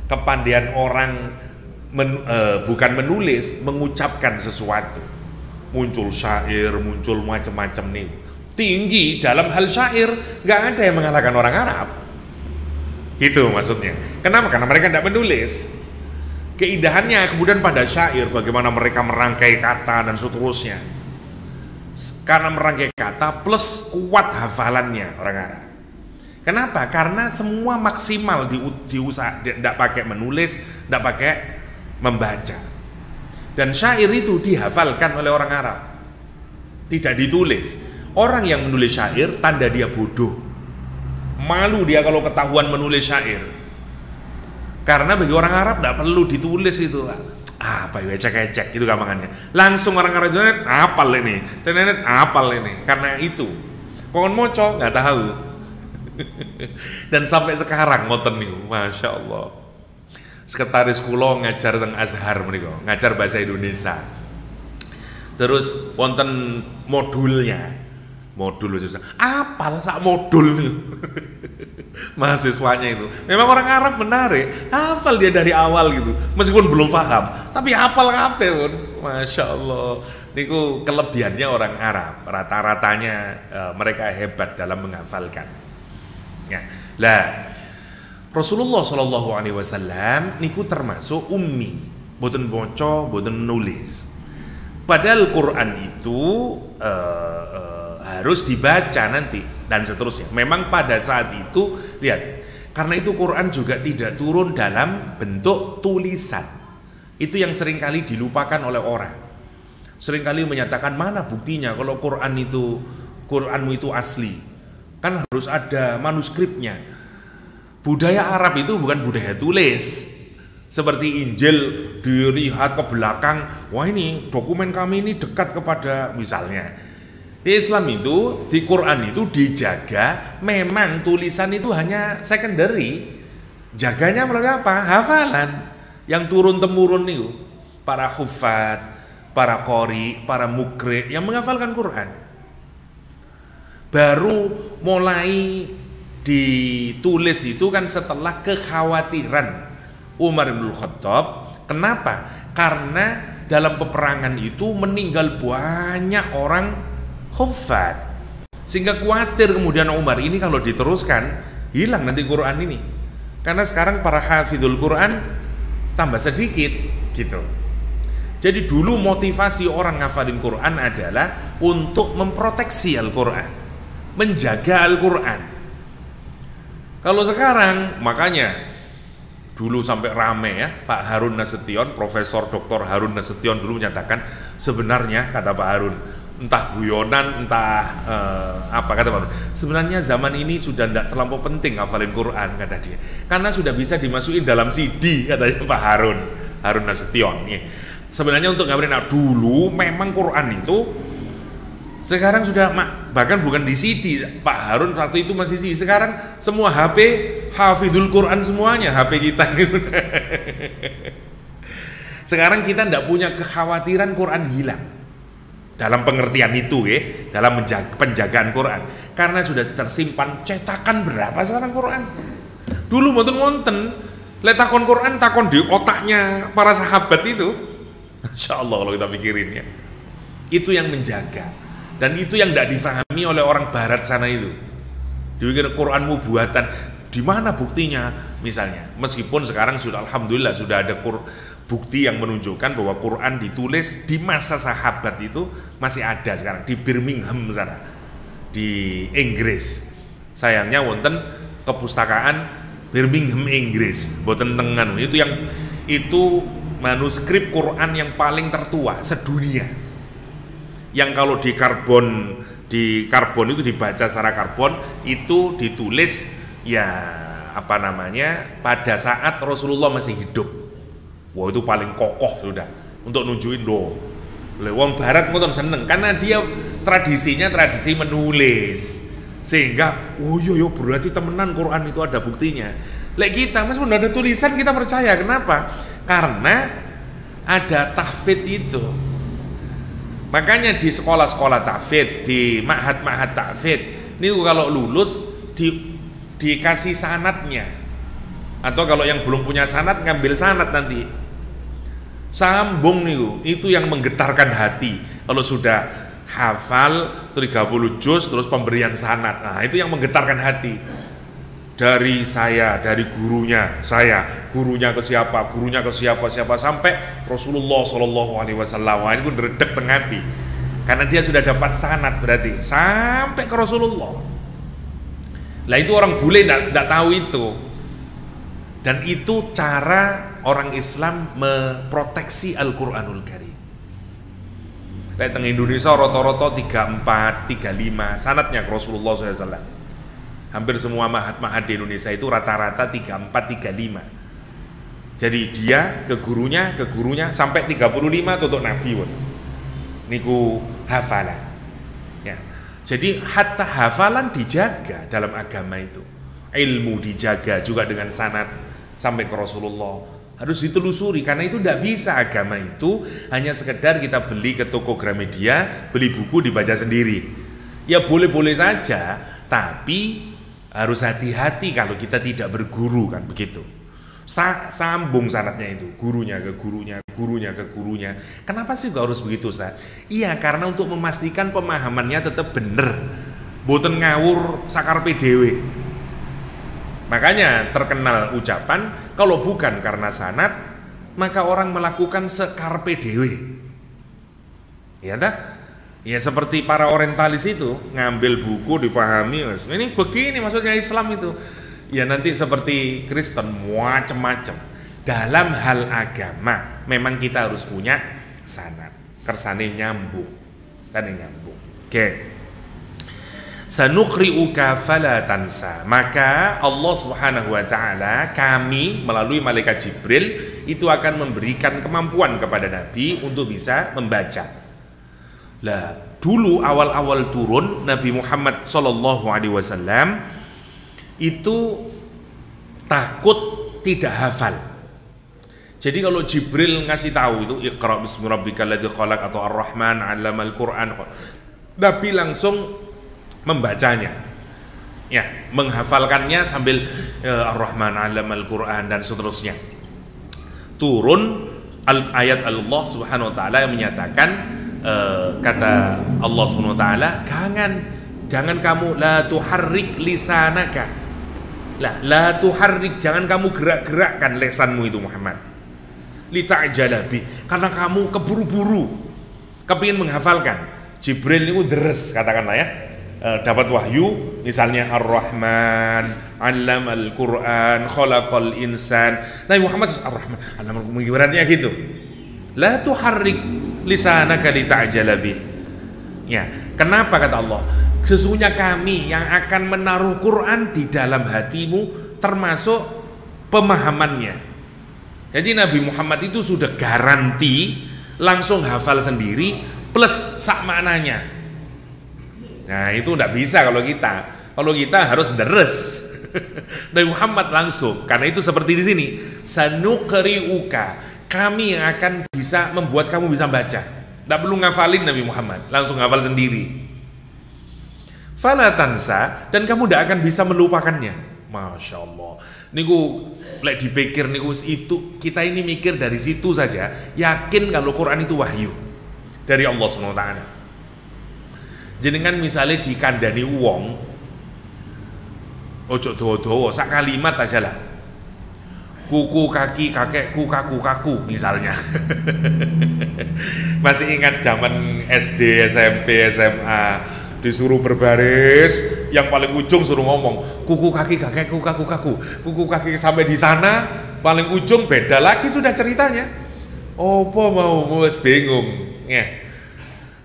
Kepandaian orang bukan menulis, mengucapkan sesuatu. Muncul syair, muncul macam-macam nih. Tinggi dalam hal syair, nggak ada yang mengalahkan orang Arab. Gitu maksudnya. Kenapa? Karena mereka tidak menulis. Keindahannya kemudian pada syair, bagaimana mereka merangkai kata dan seterusnya. Karena merangkai kata plus kuat hafalannya orang Arab. Kenapa? Karena semua maksimal diusaha, tidak pakai menulis, tidak pakai membaca. Dan syair itu dihafalkan oleh orang Arab, tidak ditulis. Orang yang menulis syair tanda dia bodoh. Malu dia kalau ketahuan menulis syair. Karena bagi orang Arab tidak perlu ditulis itu. Apa ya, ecek-ecek itu gampangannya. Langsung orang Arab itu apal ini, tenet apal ini. Karena itu. Kon moco nggak tahu. Dan sampai sekarang ngoten niku, Masya Allah. Sekretaris kula ngajar teng Azhar menika, ngajar bahasa Indonesia. Terus wonten modulnya. Modul susah. Apal sak modul nih. Mahasiswanya itu memang orang Arab menarik, hafal dia dari awal gitu, meskipun belum paham, tapi hafal kabeh pun. Masya Allah, niku kelebihannya orang Arab, rata-ratanya mereka hebat dalam menghafalkan. Ya, lah Rasulullah Shallallahu Alaihi Wasallam niku termasuk ummi, boten boco, boten nulis. Padahal Quran itu harus dibaca nanti dan seterusnya. Memang pada saat itu lihat, karena itu Quran juga tidak turun dalam bentuk tulisan. Itu yang seringkali dilupakan oleh orang. Seringkali menyatakan mana buktinya kalau Quranmu itu asli. Kan harus ada manuskripnya. Budaya Arab itu bukan budaya tulis. Seperti Injil dilihat ke belakang, wah ini dokumen kami ini dekat kepada misalnya. Di Islam itu, di Quran itu dijaga, memang tulisan itu hanya secondary. Jaganya melalui apa? Hafalan yang turun-temurun itu. Para hufat, para qori, para mukri yang menghafalkan Quran. Baru mulai ditulis itu kan setelah kekhawatiran Umar bin Khattab. Kenapa? Karena dalam peperangan itu meninggal banyak orang hufat, sehingga khawatir kemudian Umar ini kalau diteruskan hilang nanti Quran ini, karena sekarang para hafidhul Quran tambah sedikit gitu. Jadi dulu motivasi orang ngafalin Quran adalah untuk memproteksi Al-Quran, menjaga Al-Quran. Kalau sekarang makanya Dulu sampai rame ya, Pak Harun Nasution, Profesor Dr. Harun Nasution dulu menyatakan sebenarnya, kata Pak Harun, entah guyonan, entah apa, kata Pak Harun, sebenarnya zaman ini sudah tidak terlampau penting hafalin Quran, kata dia, karena sudah bisa dimasukin dalam CD, katanya Pak Harun Nasution. Sebenarnya untuk ngapalin, dulu memang Quran itu, sekarang sudah bahkan bukan di CD. Pak Harun waktu itu masih CD. Sekarang semua HP hafidul Quran semuanya, HP kita gitu. Sekarang kita tidak punya kekhawatiran Quran hilang dalam pengertian itu ya, dalam penjagaan Quran, karena sudah tersimpan cetakan berapa sekarang Quran. Dulu wonten letakon Quran takon di otaknya para sahabat itu. Insya Allah kalau kita pikirin ya, itu yang menjaga. Dan itu yang tidak difahami oleh orang barat sana itu. Dipikir Quranmu buatan, di mana buktinya? Misalnya, meskipun sekarang sudah alhamdulillah sudah ada bukti yang menunjukkan bahwa Quran ditulis di masa sahabat itu masih ada sekarang di Birmingham sana, di Inggris. Sayangnya wonten kepustakaan Birmingham Inggris, boten tengan. Itu manuskrip Quran yang paling tertua sedunia. Yang kalau di karbon itu dibaca secara karbon, itu ditulis ya apa namanya pada saat Rasulullah masih hidup. Wah, itu paling kokoh sudah untuk nunjukin wong barat ngoten seneng karena dia tradisinya tradisi menulis, sehingga yo berarti temenan Quran itu ada buktinya. Lek kita meskipun ada tulisan kita percaya. Kenapa? Karena ada tahfidz itu. Makanya di sekolah-sekolah tahfidz, di ma'had-ma'had tahfidz, ini kalau lulus dikasih sanadnya. Atau kalau yang belum punya sanad ngambil sanad nanti. Sambung nih, itu yang menggetarkan hati. Kalau sudah hafal 30 juz terus pemberian sanad. Nah, itu yang menggetarkan hati. Dari saya, dari gurunya saya, gurunya ke siapa sampai Rasulullah SAW. Ini pun redek tengah hati karena dia sudah dapat sanad, berarti sampai ke Rasulullah. Lah itu orang bule tidak tahu itu, dan itu cara orang Islam memproteksi Al-Quranul Karim. Kayak teng Indonesia rata-rata 34, 35 sanadnya ke Rasulullah SAW. Hampir semua ma'had di Indonesia itu rata-rata 34, 35. Jadi dia ke gurunya sampai 35 tutup Nabi pun. Niku hafalan. Ya. Jadi hatta hafalan dijaga dalam agama itu. Ilmu dijaga juga dengan sanad sampai ke Rasulullah. Harus ditelusuri karena itu tidak bisa agama itu hanya sekedar kita beli ke toko Gramedia, beli buku dibaca sendiri. Ya boleh-boleh saja, tapi harus hati-hati kalau kita tidak berguru kan begitu. Sambung sanadnya itu, gurunya ke gurunya. Kenapa sih harus begitu, Ustaz? Iya, karena untuk memastikan pemahamannya tetap benar. Boten ngawur sakarpe dhewe. Makanya terkenal ucapan, kalau bukan karena sanad, maka orang melakukan sekarpe dhewe. Ya dah? Ya seperti para orientalis itu ngambil buku dipahami, ini begini maksudnya Islam itu. Ya nanti seperti Kristen macam-macam. Dalam hal agama memang kita harus punya sanad, kersane nyambung, Oke. Sanuqri'uka fala tansa. Maka Allah Subhanahu wa taala, kami melalui malaikat Jibril itu akan memberikan kemampuan kepada Nabi untuk bisa membaca. Lah, dulu awal-awal turun Nabi Muhammad SAW itu takut tidak hafal. Jadi kalau Jibril ngasih tahu itu Iqra bismi rabbikal ladzi khalaq atau Ar-Rahman 'allamal Qur'an, Nabi langsung membacanya. Ya, menghafalkannya sambil Ar-Rahman 'allamal Qur'an dan seterusnya. Turun ayat Allah Subhanahu wa taala yang menyatakan kata Allah Subhanahu wa taala, jangan kamu la tuharrik lisanaka. La tuharrik, jangan kamu gerak-gerakkan lesanmu itu Muhammad. Li ta'jala bi, karena kamu keburu-buru kepingin menghafalkan. Jibril itu deres katakanlah ya. dapat wahyu, misalnya Ar-Rahman, 'allamal Qur'an, khalaqal insan. Nabi Muhammad Ar-Rahman, 'allamal Qur'an, ibaratnya gitu. La tuharrik lisanaka lita'jala bih. Ya, kenapa kata Allah? Sesungguhnya kami yang akan menaruh Quran di dalam hatimu, termasuk pemahamannya. Jadi Nabi Muhammad itu sudah garanti langsung hafal sendiri plus sak maknanya. Nah itu tidak bisa kalau kita harus deres. Nabi Muhammad langsung, karena itu seperti di sini, sanuqri'uka, kami yang akan bisa membuat kamu bisa baca. Tidak perlu ngafalin Nabi Muhammad, langsung hafal sendiri. Fala tansa, dan kamu tidak akan bisa melupakannya. Masya Allah. Niku lek dipikir niku itu, kita ini mikir dari situ saja yakin kalau Quran itu wahyu dari Allah SWT. Jenengan misalnya dikandani wong, ojo dowo-dowo sak kalimat aja lah. Kuku kaki kakekku kaku kaku misalnya. Masih ingat zaman SD, SMP, SMA, disuruh berbaris, yang paling ujung suruh ngomong kuku kaki kakekku kaku kaku, kuku kaki, sampai di sana paling ujung beda lagi sudah ceritanya. Opo mau wes bingung ya.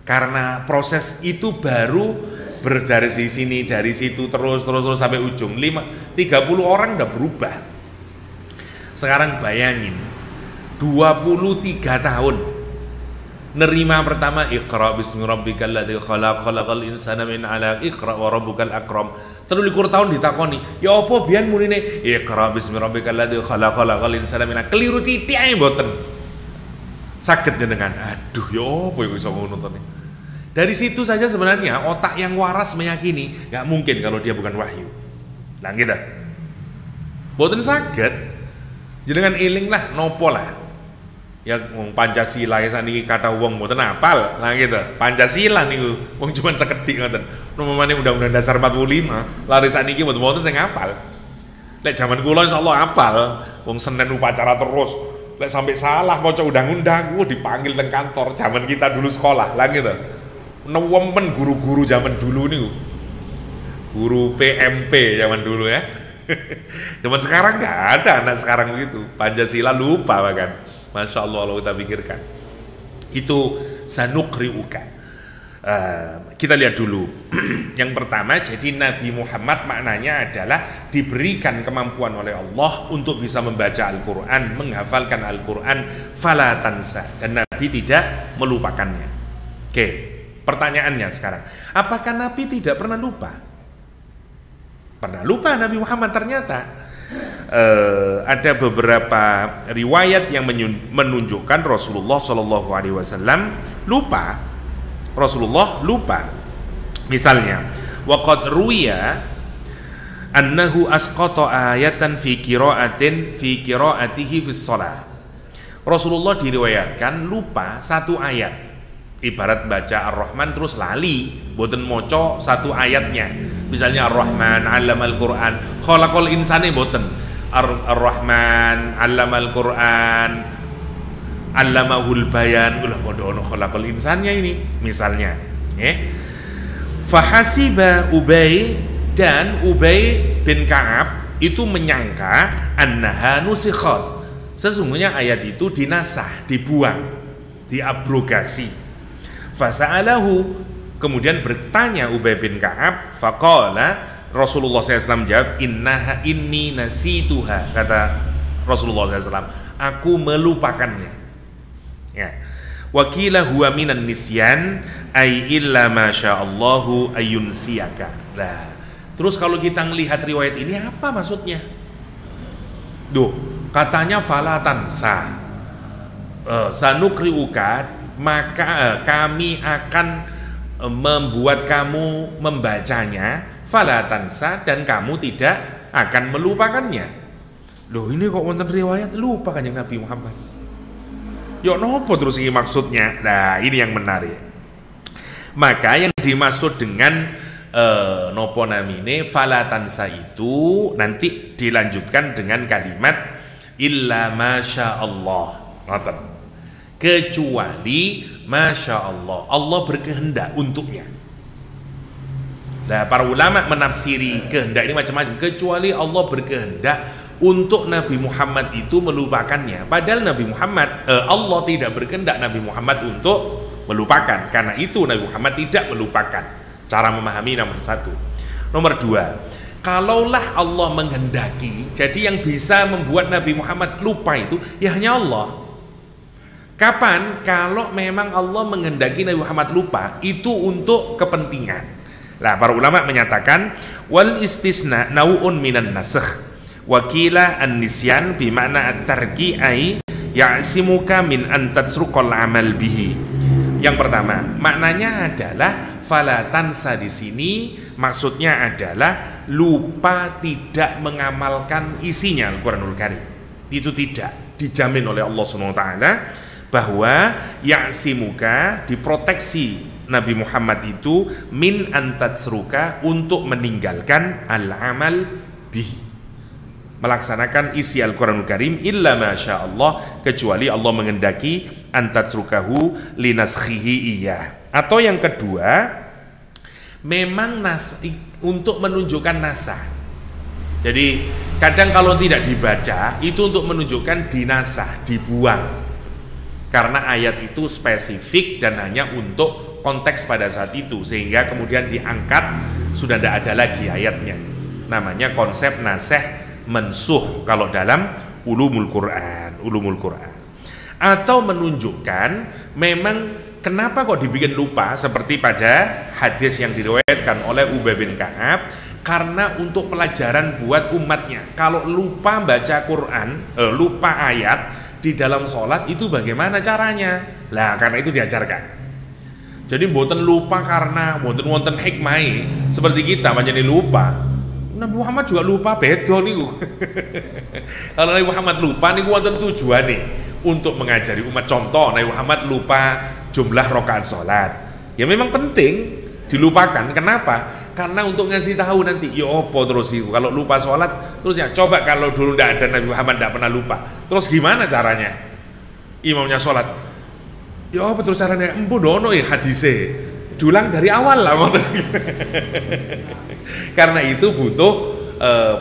Karena proses itu baru dari sini dari situ terus sampai ujung. 30 orang udah berubah. Sekarang bayangin 23 tahun nerima pertama Iqra bismi rabbikal ladzi khalaq khalaqal insana min 'alaq Iqra wa rabbukal akram. Terus likur tahun ditakoni, ya apa biyen munine Iqra bismi rabbikal ladzi khalaq khalaqal insana min 'alaq. Keliru titik ae mboten. Saged jenengan. Aduh ya apa iso ngono to. Dari situ saja sebenarnya otak yang waras meyakini nggak mungkin kalau dia bukan wahyu. Lah gitu. Mboten saged. Jenengan eling lah nopo lah. Ya wong Pancasila ya saniki kata wong mboten apal lah gitu. Pancasila niku wong cuman sekedhik ngoten. Nomane Undang-Undang Dasar 45, lari saniki mboten sing apal. Lek zaman kula insyaallah apal, wong Senin upacara terus. Lek sampai salah maca undang-undang, dipanggil teng kantor. Zaman kita dulu sekolah lah gitu. Newemen guru-guru zaman dulu niku. Guru PMP zaman dulu ya. Zaman sekarang nggak ada anak sekarang begitu. Pancasila lupa bahkan. Masya Allah kalau kita pikirkan. Itu sanuqri'uka. Kita lihat dulu. Yang pertama, jadi Nabi Muhammad maknanya adalah diberikan kemampuan oleh Allah untuk bisa membaca Al-Quran, menghafalkan Al-Quran, fala tansa, dan Nabi tidak melupakannya. Oke, pertanyaannya sekarang, apakah Nabi tidak pernah lupa? Pernah lupa Nabi Muhammad ternyata. Ada beberapa riwayat yang menunjukkan Rasulullah SAW lupa. Rasulullah lupa. Misalnya, waqad ruwiya annahu asqata ayatan fi qira'atihi fi shalah. Rasulullah diriwayatkan lupa satu ayat. Ibarat baca Ar-Rahman terus lali, boten moco satu ayatnya. Misalnya Ar-Rahman 'allamal Qur'an, khalaqal insane boten. Ar-Rahman 'allamal Qur'an, 'allamahul bayan. Ulah ono khalaqal insannya ini misalnya. Fahasiba Ubay, dan Ubay bin Ka'ab itu menyangka annaha nusikhat. Sesungguhnya ayat itu dinasah, dibuang, diabrogasi. Fasa'alahu, kemudian bertanya Ubay bin Ka'ab, faqala, Rasulullah SAW jawab, inni nasituha, kata Rasulullah SAW, aku melupakannya. Ya. Wakila huwa minan nisyan ay illa masyaallahu ayunsiyaka. Nah, terus kalau kita melihat riwayat ini apa maksudnya? Duh, katanya fala tansa, sanukriuka, maka kami akan membuat kamu membacanya, fala tansa, dan kamu tidak akan melupakannya. Loh, ini kok wonten riwayat lupa kanjeng Nabi Muhammad. Yo nopo terus ini maksudnya? Nah, ini yang menarik. Maka yang dimaksud dengan nopo namine fala tansa itu nanti dilanjutkan dengan kalimat illa masya Allah. Ngoten. Kecuali masya Allah, Allah berkehendak untuknya. Nah, para ulama menafsiri kehendak ini macam-macam, kecuali Allah berkehendak untuk Nabi Muhammad itu melupakannya. Padahal Nabi Muhammad, Allah tidak berkehendak Nabi Muhammad untuk melupakan. Karena itu Nabi Muhammad tidak melupakan. Cara memahami nomor satu. Nomor dua, kalaulah Allah menghendaki, jadi yang bisa membuat Nabi Muhammad lupa itu ya hanya Allah. Kapan? Kalau memang Allah menghendaki Nabi Muhammad lupa, itu untuk kepentingan. Nah, para ulama menyatakan wal istisna nau'un minan nasakh wa qila an-nisyan bi makna at-tarki ay ya'simuka min an tatsruqal amal bihi. Yang pertama, maknanya adalah fala tansa di sini maksudnya adalah lupa tidak mengamalkan isinya Al-Qur'anul Karim. Itu tidak dijamin oleh Allah Subhanahu wa taala bahwa ya'simuka diproteksi Nabi Muhammad itu min antatsruka untuk meninggalkan al-amal bihi, melaksanakan isi Al-Quranul Karim illa masya Allah, kecuali Allah mengendaki antatsrukahu linaskhihi iyah. Atau yang kedua, memang untuk menunjukkan nasah. Jadi kadang kalau tidak dibaca itu untuk menunjukkan dinasah, dibuang, karena ayat itu spesifik dan hanya untuk konteks pada saat itu, sehingga kemudian diangkat, sudah tidak ada lagi ayatnya. Namanya konsep nasih mensuh kalau dalam ulumul Quran. Atau menunjukkan memang kenapa kok dibikin lupa, seperti pada hadis yang diriwayatkan oleh Ubay bin Ka'ab, karena untuk pelajaran buat umatnya. Kalau lupa baca Quran, lupa ayat di dalam sholat itu bagaimana caranya? Lah, karena itu diajarkan. Jadi mboten lupa karena mboten wonten hikmah seperti kita pancen lupa. Nabi Muhammad juga lupa, beda niku. Kalau Nabi Muhammad lupa niku wonten tujuane untuk mengajari umat. Contoh, Nabi Muhammad lupa jumlah rakaat salat. Ya memang penting dilupakan. Kenapa? Karena untuk ngasih tahu nanti, ya opo terus itu. Kalau lupa sholat, terus ya coba kalau dulu tidak ada Nabi Muhammad tidak pernah lupa. Terus gimana caranya? Imamnya sholat, ya apa terus caranya? Empu dono ya hadise. Diulang dari awal lah. Karena itu butuh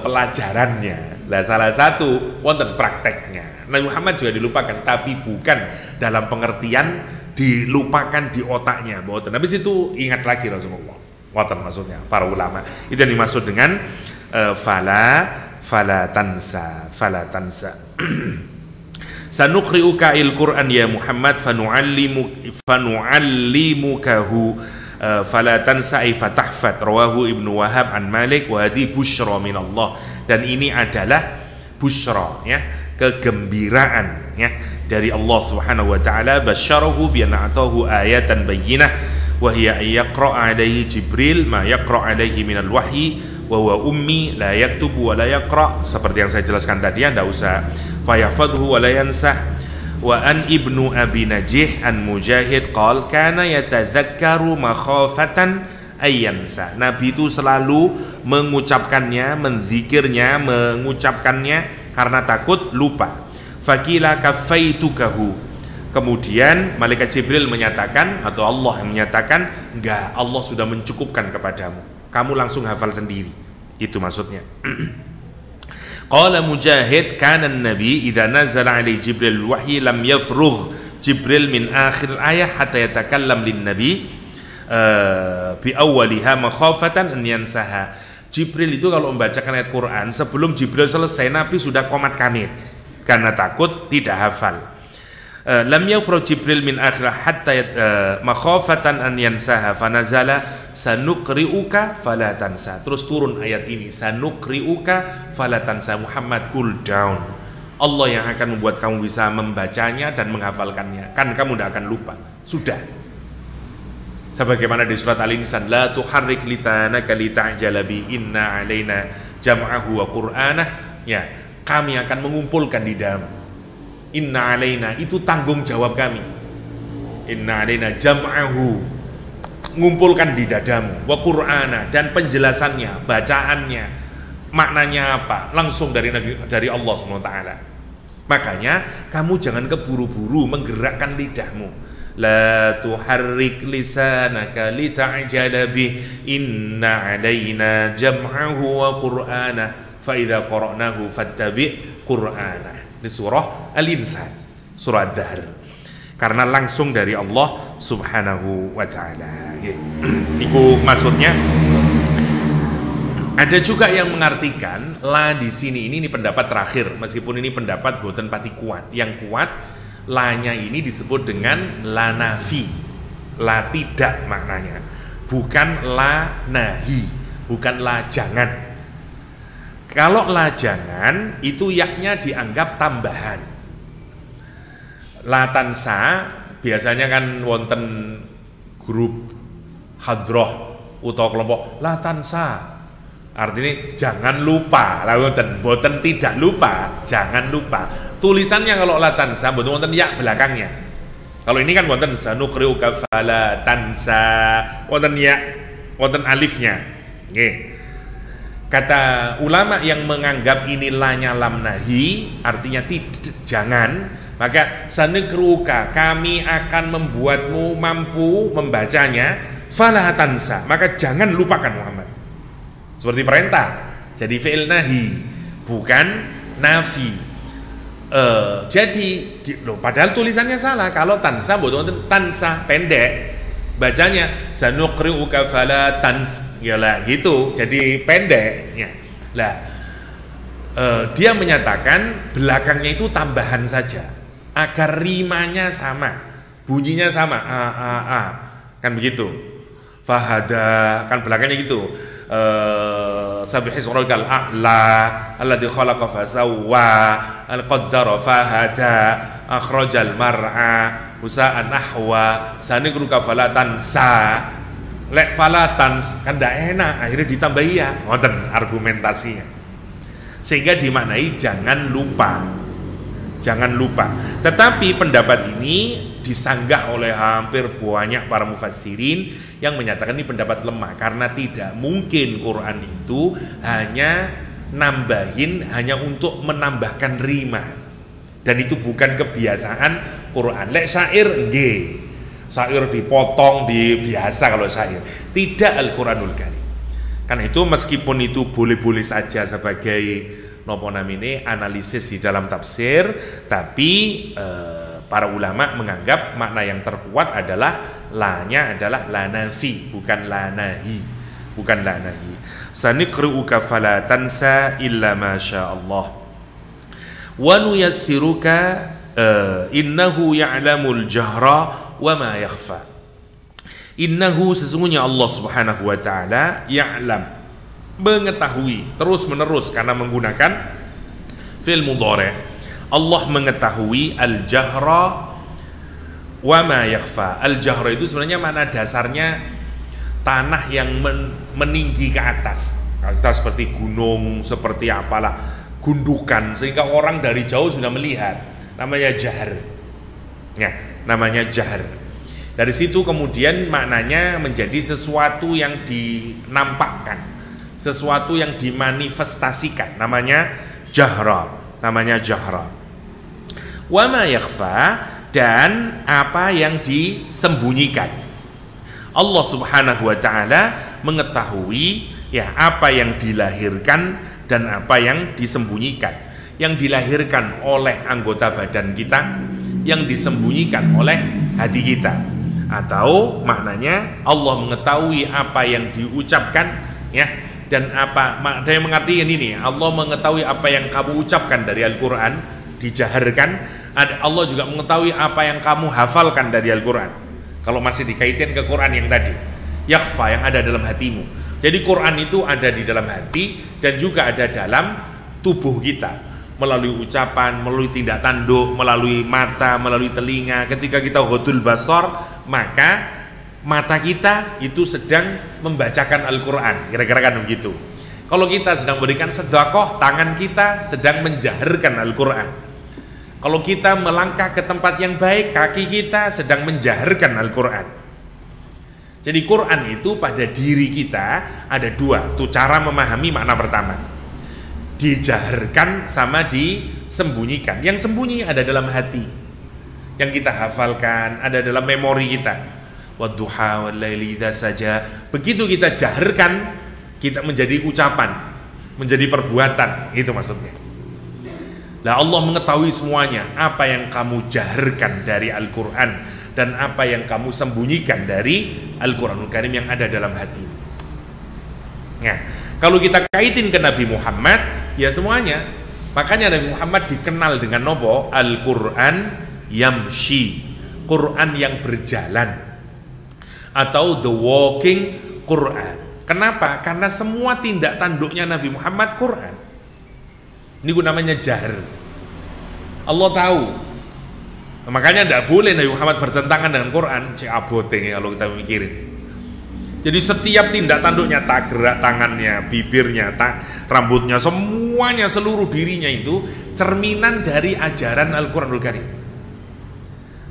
pelajarannya. Nah, salah satu wonten prakteknya. Nabi Muhammad juga dilupakan, tapi bukan dalam pengertian dilupakan di otaknya. Habis itu ingat lagi Rasulullah. Wonten maksudnya para ulama. Itu yang dimaksud dengan fala tansa. Sanuqri'uka il-Qur'an ya Muhammad fanu'allimukahu fala tansa ay fatahfat. Rawahu Ibnu Wahab an Malik wa hadi busyra min Allah. Dan ini adalah busyra, ya, kegembiraan, ya, dari Allah Subhanahu wa taala. Basyarahu bi anna atahu ayatan bayyinah wa hiya yaqra' alaihi Jibril ma yaqra' alaihi minal wahyi wa huwa ummi la yaktubu wa la yaqra', seperti yang saya jelaskan tadi, Anda usah fayafadhu wa la yansah. Wa an Ibnu Abi Najih an Mujahid qala kana yatadzakkaru makhafatan ayyansa. Nabi itu selalu mengucapkannya, menzikirnya, mengucapkannya karena takut lupa. Faqila kafaitukahu. Kemudian malaikat Jibril menyatakan, atau Allah yang menyatakan, enggak, Allah sudah mencukupkan kepadamu, kamu langsung hafal sendiri. Itu maksudnya. Qala Mujahid kana an-nabi idza nazala alaihi Jibril wahyi lam yafrugh Jibril min akhir ayah hatta yatakallam lin-nabi bi awwaliha makhafatan an yansaha. Jibril itu kalau membacakan ayat Quran, sebelum Jibril selesai Nabi sudah qomat kamit karena takut tidak hafal. Lam yafrugh Jibril min akhir hatta makhafatan an yansaha fanazala sanuqri'uka fala tansa. Terus turun ayat ini, sanuqri'uka fala tansa. Muhammad, cool down. Allah yang akan membuat kamu bisa membacanya dan menghafalkannya, kan kamu tidak akan lupa. Sudah. Sebagaimana di surat Al-Insan, la tuharrik litanaka lita'jala bi inna alaina jam'ahu wa qur'anah. Ya, kami akan mengumpulkan di dalam. Inna alaina, itu tanggung jawab kami. Inna alaina jam'ahu, ngumpulkan di dadamu, wa qur'ana, dan penjelasannya, bacaannya, maknanya apa, langsung dari Allah SWT. Makanya kamu jangan keburu-buru menggerakkan lidahmu. la tuharrik lisanaka lita'jala bih inna 'alaina jam'ahu wa qur'ana fa idza qara'nahu fattabi' qur'ana. Di surah Al-Insan, surah Ad-Dahr. Karena langsung dari Allah Subhanahu wa taala. Iku maksudnya. Ada juga yang mengartikan la di sini ini pendapat terakhir, meskipun ini pendapat boten pati kuat. Yang kuat la-nya ini disebut dengan la nafi, la tidak maknanya, bukan la nahi, bukan la jangan. Kalau la jangan itu yaknya dianggap tambahan. La tansa biasanya kan wonten grup hadroh utawa kelompok la tansa. Artinya jangan lupa, boten tidak lupa, jangan lupa. Tulisannya kalau la tansa boten wonten ya belakangnya. Kalau ini kan wonten sanuqri'uka fala tansa, wonten ya, wonten alifnya. Nggih. Kata ulama yang menganggap ini lanya lam nahi, artinya jangan, maka sanuqri'uka, kami akan membuatmu mampu membacanya, fala tansa, maka jangan lupakan Muhammad. Seperti perintah, jadi fi'il nahi, bukan nafi. Jadi, padahal tulisannya salah. Kalau tansa, betul tansa pendek, bacanya sanuqri'uka fala tans, yalah gitu. Jadi pendek. Ya. Lah, dia menyatakan belakangnya itu tambahan saja, agar rimanya sama, bunyinya sama. Kan begitu. Fahada, kan belakangnya gitu. Sabihis rabbikal a'la alladzi khalaqa fasawwa al-qaddara fahada akhrajal mar'a husa'an ahwa sanuqri'uka fala tansa lek fala tans kan ndak enak, akhirnya ditambahi ya ngoten argumentasinya, sehingga dimaknai jangan lupa, jangan lupa. Tetapi pendapat ini disanggah oleh hampir banyak para mufassirin yang menyatakan ini pendapat lemah, karena tidak mungkin Quran itu hanya nambahin hanya untuk menambahkan rima, dan itu bukan kebiasaan Quran. Lek syair nggih, syair dipotong di biasa kalau syair, tidak Al-Quranul Karim. Karena itu meskipun itu boleh-boleh saja sebagai nopo namine analisis di dalam tafsir, tapi para ulama menganggap makna yang terkuat adalah la-nya adalah la nafi, bukan la nahi, bukan la nahi. Sanuqri'uka fala tansa illa ma syaa Allah wa nuyassiruka innahu ya'lamul jahra wa ma yakhfa. Innahu, sesungguhnya Allah Subhanahu wa taala, ya'lam, mengetahui terus menerus karena menggunakan fi'il mudhari'. Allah mengetahui al-jahra wa ma yakhfa. Al-jahra itu sebenarnya makna dasarnya tanah yang meninggi ke atas. Kalau kita seperti gunung, seperti apalah, gundukan, sehingga orang dari jauh sudah melihat. Namanya jahar. Ya, namanya jahar. Dari situ kemudian maknanya menjadi sesuatu yang dinampakkan, sesuatu yang dimanifestasikan. Namanya jahra. Namanya jahra. Wa ma yakhfa, dan apa yang disembunyikan. Allah Subhanahu wa taala mengetahui ya apa yang dilahirkan dan apa yang disembunyikan. Yang dilahirkan oleh anggota badan kita, yang disembunyikan oleh hati kita. Atau maknanya Allah mengetahui apa yang diucapkan ya, dan apa ada yang mengartikan ini, Allah mengetahui apa yang kamu ucapkan dari Al-Qur'an dijaharkan. Allah juga mengetahui apa yang kamu hafalkan dari Al-Quran. Kalau masih dikaitkan ke Quran yang tadi, yakhfa, yang ada dalam hatimu. Jadi Quran itu ada di dalam hati dan juga ada dalam tubuh kita, melalui ucapan, melalui tindak tanduk, melalui mata, melalui telinga. Ketika kita ghadul basar, maka mata kita itu sedang membacakan Al-Quran, kira-kira kan begitu. Kalau kita sedang memberikan sedekah, tangan kita sedang menjaharkan Al-Quran. Kalau kita melangkah ke tempat yang baik, kaki kita sedang menjaharkan Al-Quran. Jadi Quran itu pada diri kita ada dua, tuh cara memahami makna pertama. Dijaharkan sama disembunyikan. Yang sembunyi ada dalam hati. yang kita hafalkan, ada dalam memori kita. Wadduha wallaili idza saja. Begitu kita jaharkan, kita menjadi ucapan, menjadi perbuatan, itu maksudnya. Lah Allah mengetahui semuanya, apa yang kamu jaharkan dari Al-Qur'an dan apa yang kamu sembunyikan dari Al-Qur'anul Karim yang ada dalam hati. Nah, kalau kita kaitin ke Nabi Muhammad, ya semuanya. Makanya Nabi Muhammad dikenal dengan nopo? Al-Qur'an yamshi, Quran yang berjalan, atau the walking Quran. Kenapa? Karena semua tindak tanduknya Nabi Muhammad Quran. Ini namanya jahar. Allah tahu. Makanya tidak boleh Nabi Muhammad bertentangan dengan Quran. Cek abote kalau kita mikirin. Jadi setiap tindak tanduknya, tak gerak tangannya, bibirnya, tak rambutnya, semuanya, seluruh dirinya itu cerminan dari ajaran Al-Quranul Karim.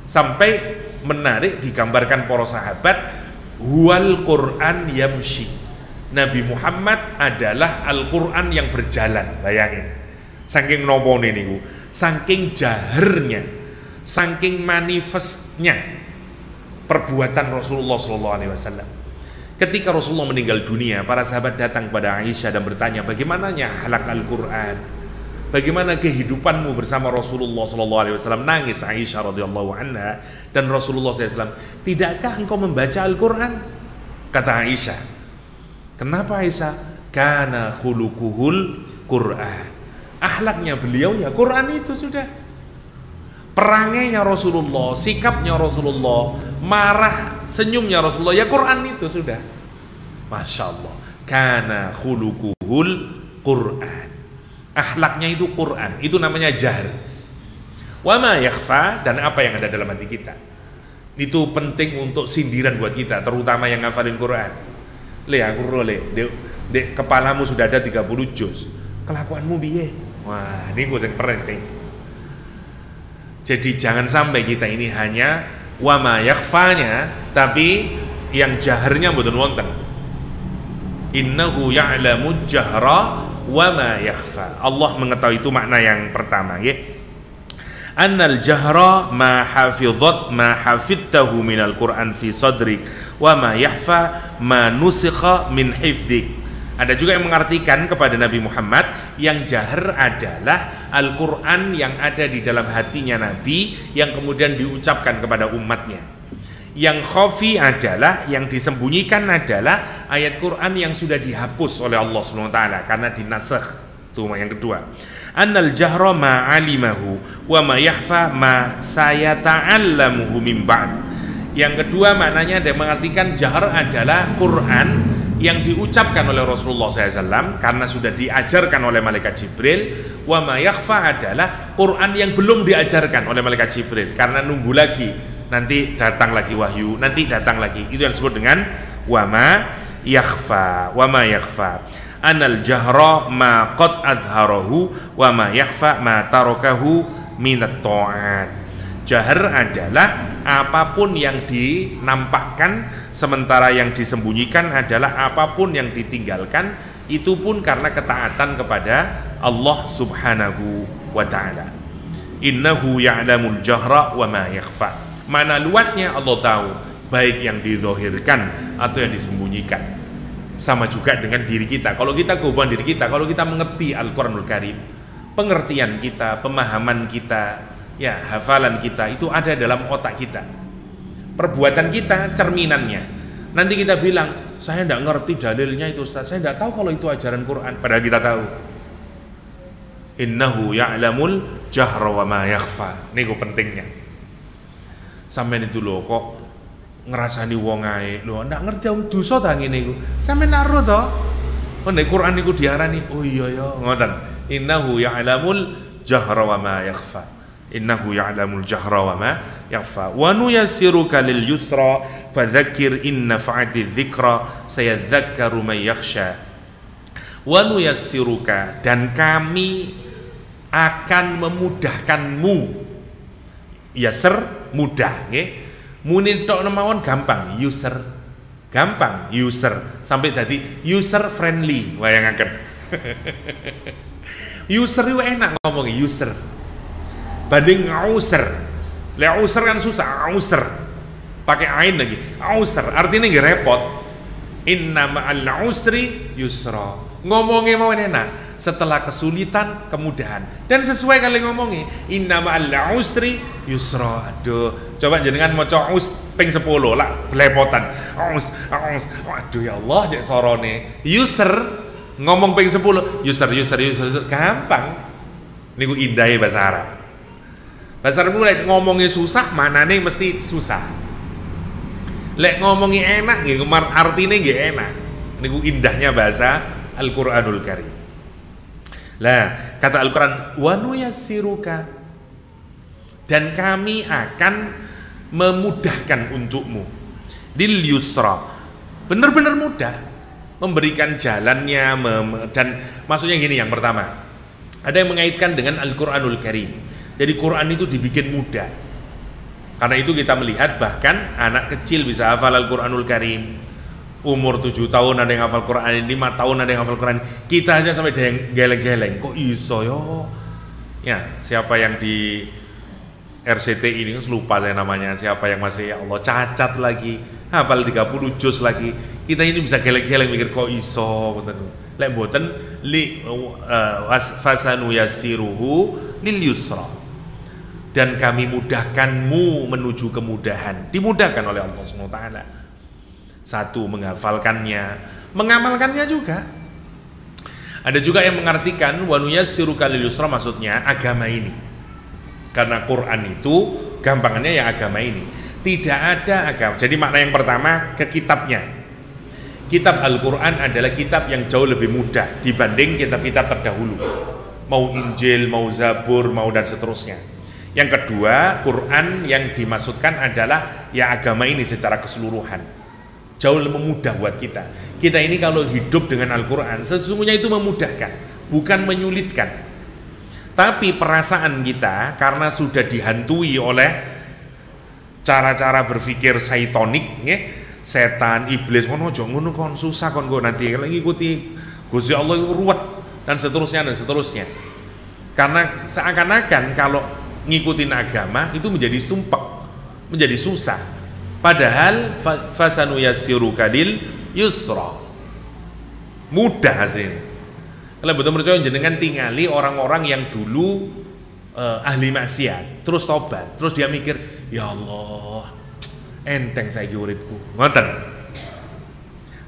Sampai menarik digambarkan para sahabat, huwal Quran yamshi. Nabi Muhammad adalah Al-Quran yang berjalan. Bayangin. Saking nopone niku, saking jahernya, saking manifestnya perbuatan Rasulullah SAW. Ketika Rasulullah meninggal dunia, para sahabat datang kepada Aisyah dan bertanya, bagaimananya akhlak Al-Quran, bagaimana kehidupanmu bersama Rasulullah SAW. Nangis Aisyah radhiyallahu anha, dan Rasulullah SAW, tidakkah engkau membaca Al-Quran? Kata Aisyah, kenapa Aisyah? Kana khuluquhul Quran. Akhlaknya beliau ya Quran itu sudah. Perangainya Rasulullah, sikapnya Rasulullah, marah, senyumnya Rasulullah, ya Quran itu sudah. Masya Allah. Kana khuluquhul Quran. Akhlaknya itu Quran. Itu namanya jahr. Wa ma yakhfa, dan apa yang ada dalam hati kita. Itu penting untuk sindiran buat kita, terutama yang ngafalin Quran. Aku dek kepalamu sudah ada 30 juz. Kelakuanmu biye. Wah, ini gue yang penting. Jadi jangan sampai kita ini hanya wama yakhfanya, tapi yang jaharnya mboten wonten. Innahu ya'lamu jahra wama yakhfa. Allah mengetahui, itu makna yang pertama, ya. Annal jahra ma hafidtahu minal Qur'an fi sadrik wa ma yahfa ma nusikha min hifdik. Ada juga yang mengartikan kepada Nabi Muhammad, yang jahar adalah Al-Quran yang ada di dalam hatinya Nabi, yang kemudian diucapkan kepada umatnya. Yang khafi adalah, yang disembunyikan adalah ayat Quran yang sudah dihapus oleh Allah SWT karena dinasakh. Itu yang kedua. Annal jahra ma alimahu wa ma yahfa ma sayata'allamuhu min ba'd. Yang kedua maknanya ada mengartikan jahar adalah Quran yang diucapkan oleh Rasulullah SAW karena sudah diajarkan oleh malaikat Jibril. Wa ma yakhfa adalah Quran yang belum diajarkan oleh malaikat Jibril karena nunggu lagi, nanti datang lagi wahyu, nanti datang lagi. Itu yang disebut dengan wa ma yakhfa. Wa ma yakhfa anal jahra ma qad adharahu wa ma yakhfa ma tarakahu minat ta'at. Jahar adalah apapun yang dinampakkan, sementara yang disembunyikan adalah apapun yang ditinggalkan, itu pun karena ketaatan kepada Allah Subhanahu wa ta'ala. Innahu ya'lamul jahra wa ma yakhfa. Mana luasnya Allah tahu, baik yang dizahirkan atau yang disembunyikan. Sama juga dengan diri kita. Kalau kita kehubungan diri kita, kalau kita mengerti Al-Quranul Karim, pengertian kita, pemahaman kita, ya hafalan kita itu ada dalam otak kita. Perbuatan kita cerminannya. Nanti kita bilang, saya tidak ngerti dalilnya itu Ustaz, saya tidak tahu kalau itu ajaran Quran. Padahal kita tahu. Innahu ya'lamul jahra wa ma yakhfa. Ini pentingnya. Sampai itu loh kok ngerasani wong ae. Loh ndak ngerti dosa ta ngene iku. Sampe naruh to. Oh nek Quran iku diarani, oh iya ya ngoten. Innahu ya'lamul jahra wa ma yakhfa. Innahu ya'lamul jahra wa ma yakhfa. Wa nuyassiruka lil yusra fadzakir in nafa'ati dzikra sayadzakkaru may yakhsha. Wa nuyassiruka, dan kami akan memudahkanmu. Yasr mudah nggih. Muni tok mawon gampang, user gampang, user sampai tadi user friendly. Wayangaken. User itu enak ngomong user banding user. Le usr kan susah, usr. Pakai ain lagi. Usr artinya nggak repot. Inna ma'al usri yusra. Ngomongnya mau enak. Setelah kesulitan, kemudahan. Dan sesuai kali ngomongnya, inna ma'al usri yusra. Aduh, coba jenengan maca us ping 10 lah belepotan. Aduh ya Allah, cek sorone. Yusr ngomong ping 10, yusr. Gampang. Niku indahnya bahasa Arab. Bahasa Arab mulai ngomongnya susah, manane mesti susah. Lek ngomongnya enak, artinya nggih enak. Niku indahnya bahasa Al-Qur'anul Karim. Lah, kata Al-Quran, wa nuyassiruka, dan kami akan memudahkan untukmu lil yusra, benar-benar mudah, memberikan jalannya, dan maksudnya gini, yang pertama, ada yang mengaitkan dengan Al-Quranul Karim. Jadi Quran itu dibikin mudah. Karena itu kita melihat bahkan anak kecil bisa hafal Al-Quranul Karim. Umur 7 tahun ada yang hafal Quran, 5 tahun ada yang hafal Quran. Kita aja sampai geleng-geleng. Kok iso yo? Ya, siapa yang di RCT ini lupa saya namanya, siapa yang masih ya Allah cacat lagi, hafal 30 juz lagi. Kita ini bisa geleng-geleng mikir kok iso ngoten. Lek mboten li fasanu yassiruhu lil yusra. Dan kami mudahkanmu menuju kemudahan. Dimudahkan oleh Allah Subhanahu wa taala. Satu, menghafalkannya, mengamalkannya juga. Ada juga yang mengartikan wa nuyassiruka lil yusra, maksudnya agama ini. Karena Quran itu gampangannya ya agama ini. Tidak ada agama. Jadi makna yang pertama ke kitabnya. Kitab Al-Quran adalah kitab yang jauh lebih mudah dibanding kitab-kitab terdahulu. Mau Injil, mau Zabur, mau dan seterusnya. Yang kedua, Quran yang dimaksudkan adalah ya agama ini secara keseluruhan. Jauh lebih mudah buat kita. Kita ini kalau hidup dengan Al-Quran sesungguhnya itu memudahkan, bukan menyulitkan. Tapi perasaan kita karena sudah dihantui oleh cara-cara berpikir saitonik, setan, iblis, ngono kon susah kon go nanti lagi ikuti Gusti Allah itu ruwet dan seterusnya. Karena seakan-akan kalau ngikutin agama itu menjadi sumpek, menjadi susah. Padahal fasanu yassiruka lil yusra, mudah hasilnya. Kalau betul percaya jenengan tingali orang-orang yang dulu ahli maksiat, terus tobat, terus dia mikir, ya Allah, enteng saya uripku. Ngoten.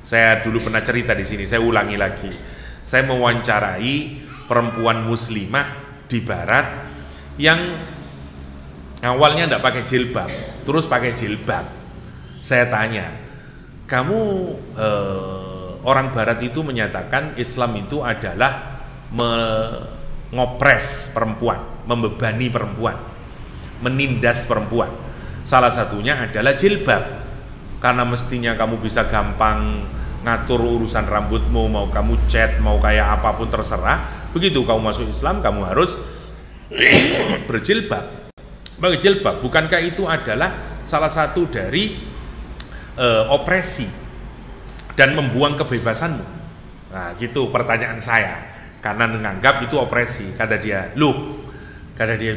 Saya dulu pernah cerita di sini, saya ulangi lagi. Saya mewawancarai perempuan muslimah di barat yang awalnya tidak pakai jilbab, terus pakai jilbab. Saya tanya, kamu orang barat itu menyatakan Islam itu adalah mengopres perempuan, membebani perempuan, menindas perempuan. Salah satunya adalah jilbab. Karena mestinya kamu bisa gampang ngatur urusan rambutmu, mau kamu cat, mau kayak apapun terserah. Begitu kamu masuk Islam, kamu harus berjilbab. Berjilbab, bukankah itu adalah salah satu dari opresi dan membuang kebebasanmu? Nah, gitu pertanyaan saya. Karena menganggap itu opresi. Kata dia,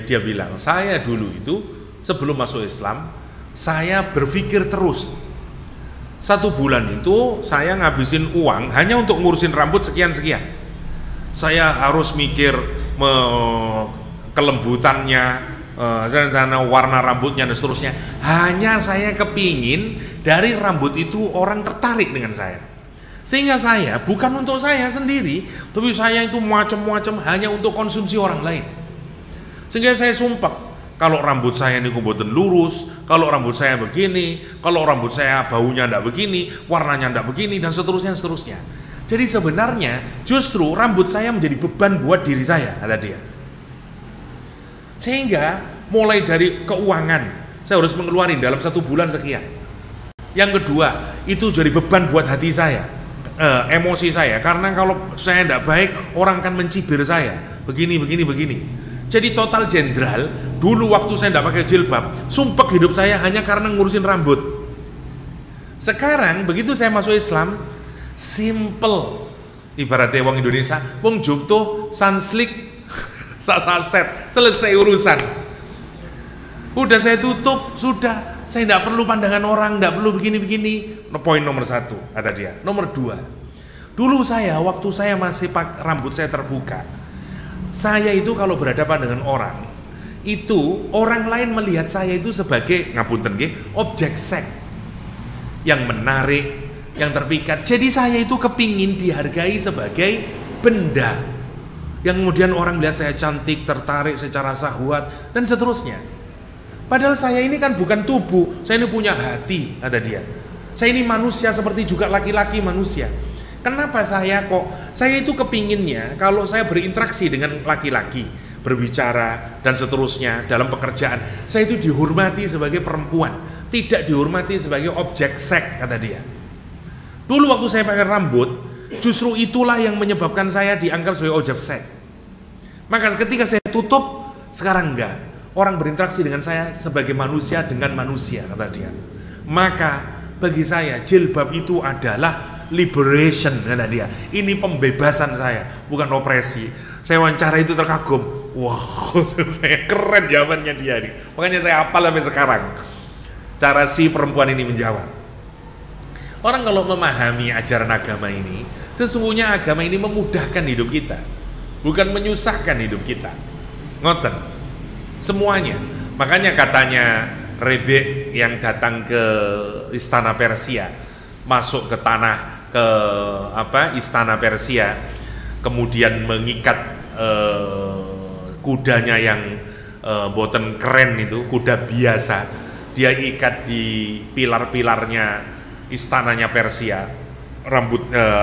dia bilang, saya dulu itu sebelum masuk Islam, saya berpikir terus. 1 bulan itu saya ngabisin uang hanya untuk ngurusin rambut sekian-sekian. Saya harus mikir kelembutannya, warna rambutnya dan seterusnya. Hanya saya kepingin dari rambut itu orang tertarik dengan saya, sehingga saya bukan untuk saya sendiri, tapi saya itu macam-macam hanya untuk konsumsi orang lain. Sehingga saya sumpah, kalau rambut saya ini mboten lurus, kalau rambut saya begini, kalau rambut saya baunya ndak begini, warnanya ndak begini, dan seterusnya. Jadi sebenarnya justru rambut saya menjadi beban buat diri saya, kata dia. Sehingga mulai dari keuangan, saya harus mengeluarin dalam 1 bulan sekian. Yang kedua, itu jadi beban buat hati saya, emosi saya. Karena kalau saya tidak baik, orang akan mencibir saya. Begini. Jadi total jenderal, dulu waktu saya tidak pakai jilbab, sumpah hidup saya hanya karena ngurusin rambut. Sekarang, begitu saya masuk Islam, simple. Ibaratnya wong Indonesia, wong Jogto, sanslik, saset, selesai urusan. Udah saya tutup, sudah. Saya tidak perlu pandangan orang, tidak perlu begini-begini. Poin nomor 1, kata dia. Nomor 2, dulu saya, waktu saya masih rambut saya terbuka, saya itu kalau berhadapan dengan orang, itu orang lain melihat saya itu sebagai, ngapunten nggih, objek seks yang menarik, yang terpikat. Jadi saya itu kepingin dihargai sebagai benda yang kemudian orang melihat saya cantik, tertarik secara syahwat dan seterusnya. Padahal saya ini kan bukan tubuh, saya ini punya hati, kata dia. Saya ini manusia seperti juga laki-laki manusia. Kenapa saya itu kepinginnya kalau saya berinteraksi dengan laki-laki, berbicara dan seterusnya dalam pekerjaan, saya itu dihormati sebagai perempuan, tidak dihormati sebagai objek seks, kata dia. Dulu waktu saya pakai rambut, justru itulah yang menyebabkan saya dianggap sebagai objek seks. Maka ketika saya tutup, sekarang enggak. Orang berinteraksi dengan saya sebagai manusia dengan manusia, kata dia. Maka bagi saya jilbab itu adalah liberation, kata dia. Ini pembebasan saya, bukan opresi. Saya wawancara itu terkagum. Wow, saya keren jawabannya dia nih. Makanya saya hafal sampai sekarang cara si perempuan ini menjawab. Orang kalau memahami ajaran agama ini, sesungguhnya agama ini memudahkan hidup kita, bukan menyusahkan hidup kita. Ngoten semuanya. Makanya katanya Rebek yang datang ke istana Persia, masuk ke tanah istana Persia, kemudian mengikat kudanya yang boten keren itu, kuda biasa, dia ikat di pilar-pilarnya istananya Persia.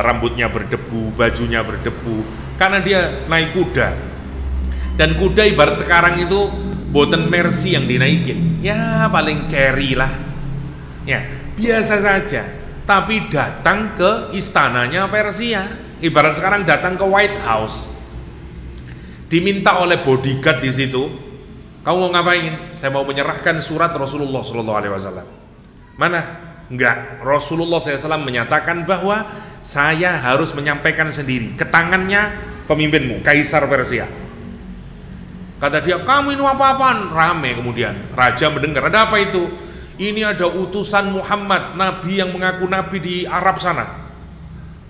Rambutnya berdebu, bajunya berdebu, karena dia naik kuda. Dan kuda ibarat sekarang itu boten Mercy yang dinaikin, ya paling carry lah, ya biasa saja. Tapi datang ke istananya Persia, ibarat sekarang datang ke White House, diminta oleh bodyguard di situ, kamu mau ngapain? Saya mau menyerahkan surat Rasulullah SAW. Mana? Enggak. Rasulullah SAW menyatakan bahwa saya harus menyampaikan sendiri ke tangannya pemimpinmu, Kaisar Persia. Kata dia, kamu ini apa-apaan? Rame kemudian. Raja mendengar, ada apa itu? Ini ada utusan Muhammad, Nabi yang mengaku Nabi di Arab sana.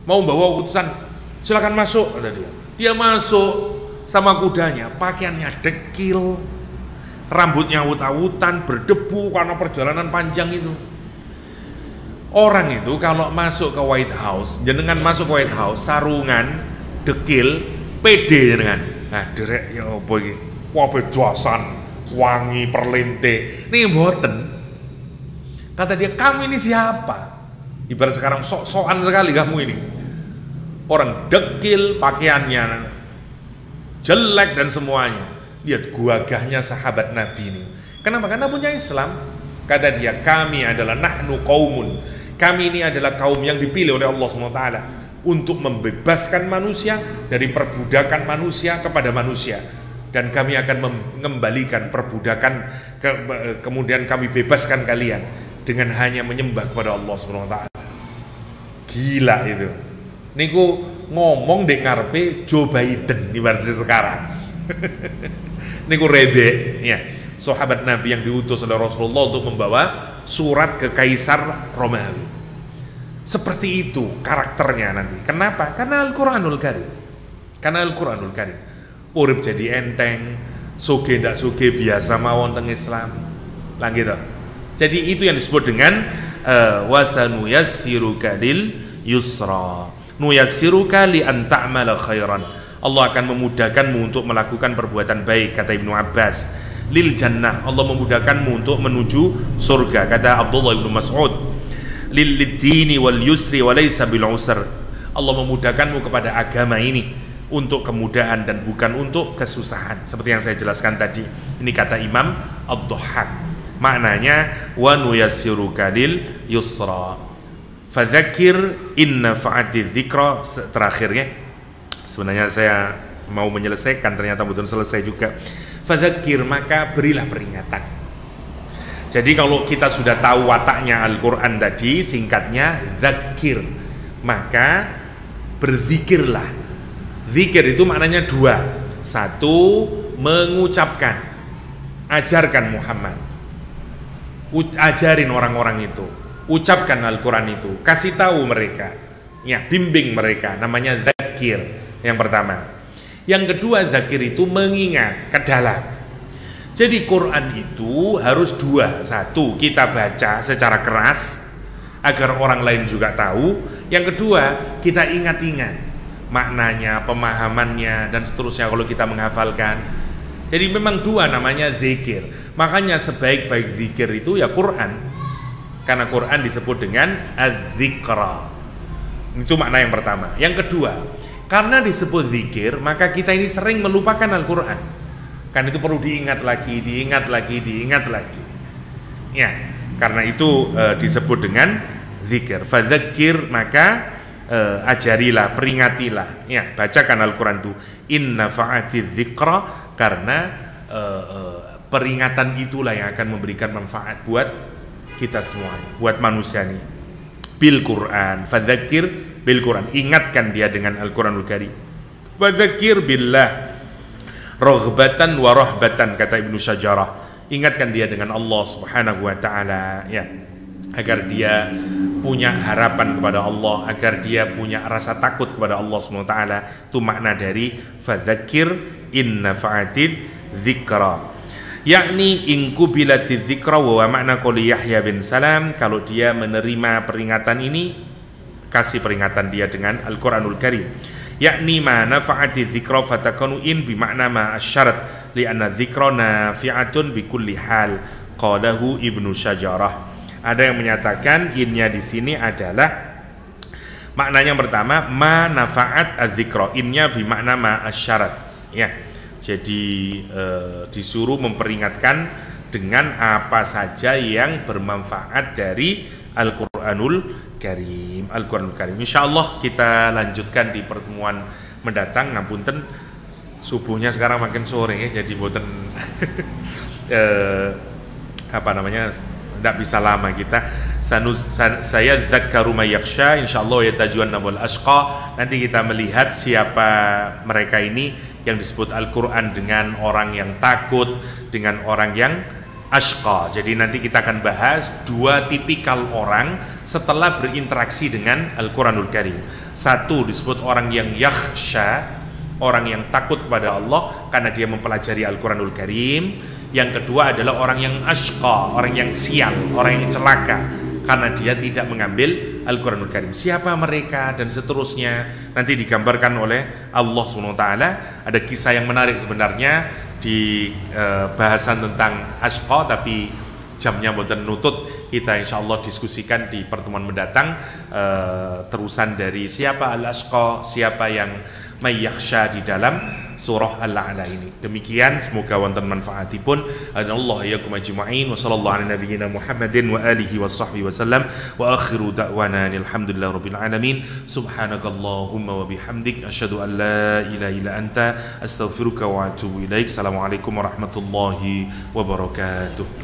Mau bawa utusan, silakan masuk, kata dia. Dia masuk sama kudanya, pakaiannya dekil, rambutnya awut-awutan, berdebu karena perjalanan panjang itu. Orang itu kalau masuk ke White House, jenengan masuk ke White House, sarungan, dekil, pede jenengan. Nah, derek ya apa iki? Wabedasan, wangi perlente. Nih mboten. Kata dia, kamu ini siapa? Ibarat sekarang sok-sokan sekali kamu ini. Orang dekil, pakaiannya jelek dan semuanya. Lihat gagahnya sahabat Nabi ini. Kenapa? Karena punya Islam. Kata dia, kami adalah nahnu qaumun. Kami ini adalah kaum yang dipilih oleh Allah SWT untuk membebaskan manusia dari perbudakan manusia kepada manusia. Dan kami akan mengembalikan perbudakan, kemudian kami bebaskan kalian dengan hanya menyembah kepada Allah SWT. Gila itu. Niku ngomong dek ngarepe Joe Biden ibarat sekarang. Niku Rebek, ya, sahabat Nabi yang diutus oleh Rasulullah untuk membawa surat ke Kaisar Romawi. Seperti itu karakternya nanti. Kenapa? Karena Al-Quranul Karim. Karena Al-Quranul Karim. Urip jadi enteng, soge ndak soge biasa mawon teng Islam. Lah gitu. Jadi itu yang disebut dengan wasanu yassiruka lil yusra. Nuyassiruka li an ta'mala khairan. Allah akan memudahkanmu untuk melakukan perbuatan baik, kata Ibnu Abbas. Lil jannah, Allah memudahkanmu untuk menuju surga, kata Abdullah bin Mas'ud. Lil dini wal yusri wa laysa bil usr. Allah memudahkanmu kepada agama ini untuk kemudahan dan bukan untuk kesusahan, seperti yang saya jelaskan tadi. Ini kata Imam Ad-Dhahhak. Maknanya wa nuyassiruka lil yusra. Fadzakir inna fa'ati dzikra. Terakhirnya sebenarnya saya mau menyelesaikan, ternyata belum selesai juga. Fadzakir, maka berilah peringatan. Jadi kalau kita sudah tahu wataknya Al-Quran tadi, singkatnya dzakir, maka berzikirlah. Zikir itu maknanya dua. Satu, mengucapkan, ajarkan Muhammad. Ajarin orang-orang itu, ucapkan Al-Quran itu, kasih tahu mereka, ya, bimbing mereka, namanya dzakir yang pertama. Yang kedua, dzakir itu mengingat ke dalam. Jadi Quran itu harus dua. Satu, kita baca secara keras agar orang lain juga tahu. Yang kedua, kita ingat-ingat maknanya, pemahamannya, dan seterusnya kalau kita menghafalkan. Jadi memang dua, namanya zikir. Makanya sebaik-baik zikir itu ya Quran, karena Quran disebut dengan az-zikra. Itu makna yang pertama. Yang kedua, karena disebut zikir, maka kita ini sering melupakan Al-Quran. Kan itu perlu diingat lagi, diingat lagi, diingat lagi. Ya, karena itu disebut dengan zikir. Fadzakir, maka ajarilah, peringatilah. Ya, bacakan Al-Quran itu. Inna fa'atiz zikra, karena peringatan itulah yang akan memberikan manfaat buat kita semua, buat manusia ini. Bil Quran, fadzakir bil Quran, ingatkan dia dengan Al-Quranul Karim. Fadzakir billah raghbatan wa rahbatan, kata Ibnu Syajarah, ingatkan dia dengan Allah Subhanahu wa taala, ya, agar dia punya harapan kepada Allah, agar dia punya rasa takut kepada Allah Subhanahu wa taala. Itu makna dari fadzakir inna fa'atid dzikra, yakni inkubilatiz dzikra wa makna qouli Yahya bin Salam, kalau dia menerima peringatan ini, kasih peringatan dia dengan Al-Quranul Karim, yakni ma nafa'ati dzikra fatakunu in bi makna ma asyarat li anna dzikra nafi'atun bi kulli hal, qalahu Ibnu Syajarah. Ada yang menyatakan innya di sini adalah maknanya yang pertama ma nafa'at adzikra, innya bi makna ma asyarat, ya. Jadi disuruh memperingatkan dengan apa saja yang bermanfaat dari Al-Quranul Karim. Al-Quranul Karim. Insyaallah kita lanjutkan di pertemuan mendatang. Ngapunten, subuhnya sekarang makin sore ya, jadi boten tidak bisa lama kita. Saya dzakkaru may yakhsha, insyaallah yatajannabul ashqa. Nanti kita melihat siapa mereka ini yang disebut Al-Quran dengan orang yang takut, dengan orang yang ashqa. Jadi nanti kita akan bahas dua tipikal orang setelah berinteraksi dengan Al-Quranul Karim. Satu disebut orang yang yakhsha, orang yang takut kepada Allah karena dia mempelajari Al-Quranul Karim. Yang kedua adalah orang yang ashqa, orang yang sial, orang yang celaka karena dia tidak mengambil Al-Quranul Karim. Siapa mereka dan seterusnya nanti digambarkan oleh Allah SWT. Ada kisah yang menarik sebenarnya di bahasan tentang ashqa, tapi jamnya boten nutut. Kita insyaallah diskusikan di pertemuan mendatang terusan dari siapa al-ashqa, siapa yang mayyakhsha di dalam surah Al-A'la ini. Demikian, semoga wonten manfaatipun. Adallahu iyyakum ajma'in wa sallallahu ala nabiyyina Muhammadin wa alihi washabbihi wasallam wa akhiru da'wana alhamdulillahirabbil alamin. Subhanakallahumma wa bihamdik asyhadu an la ilaha illa anta astaghfiruka wa atubu ilaik. Assalamualaikum warahmatullahi wabarakatuh.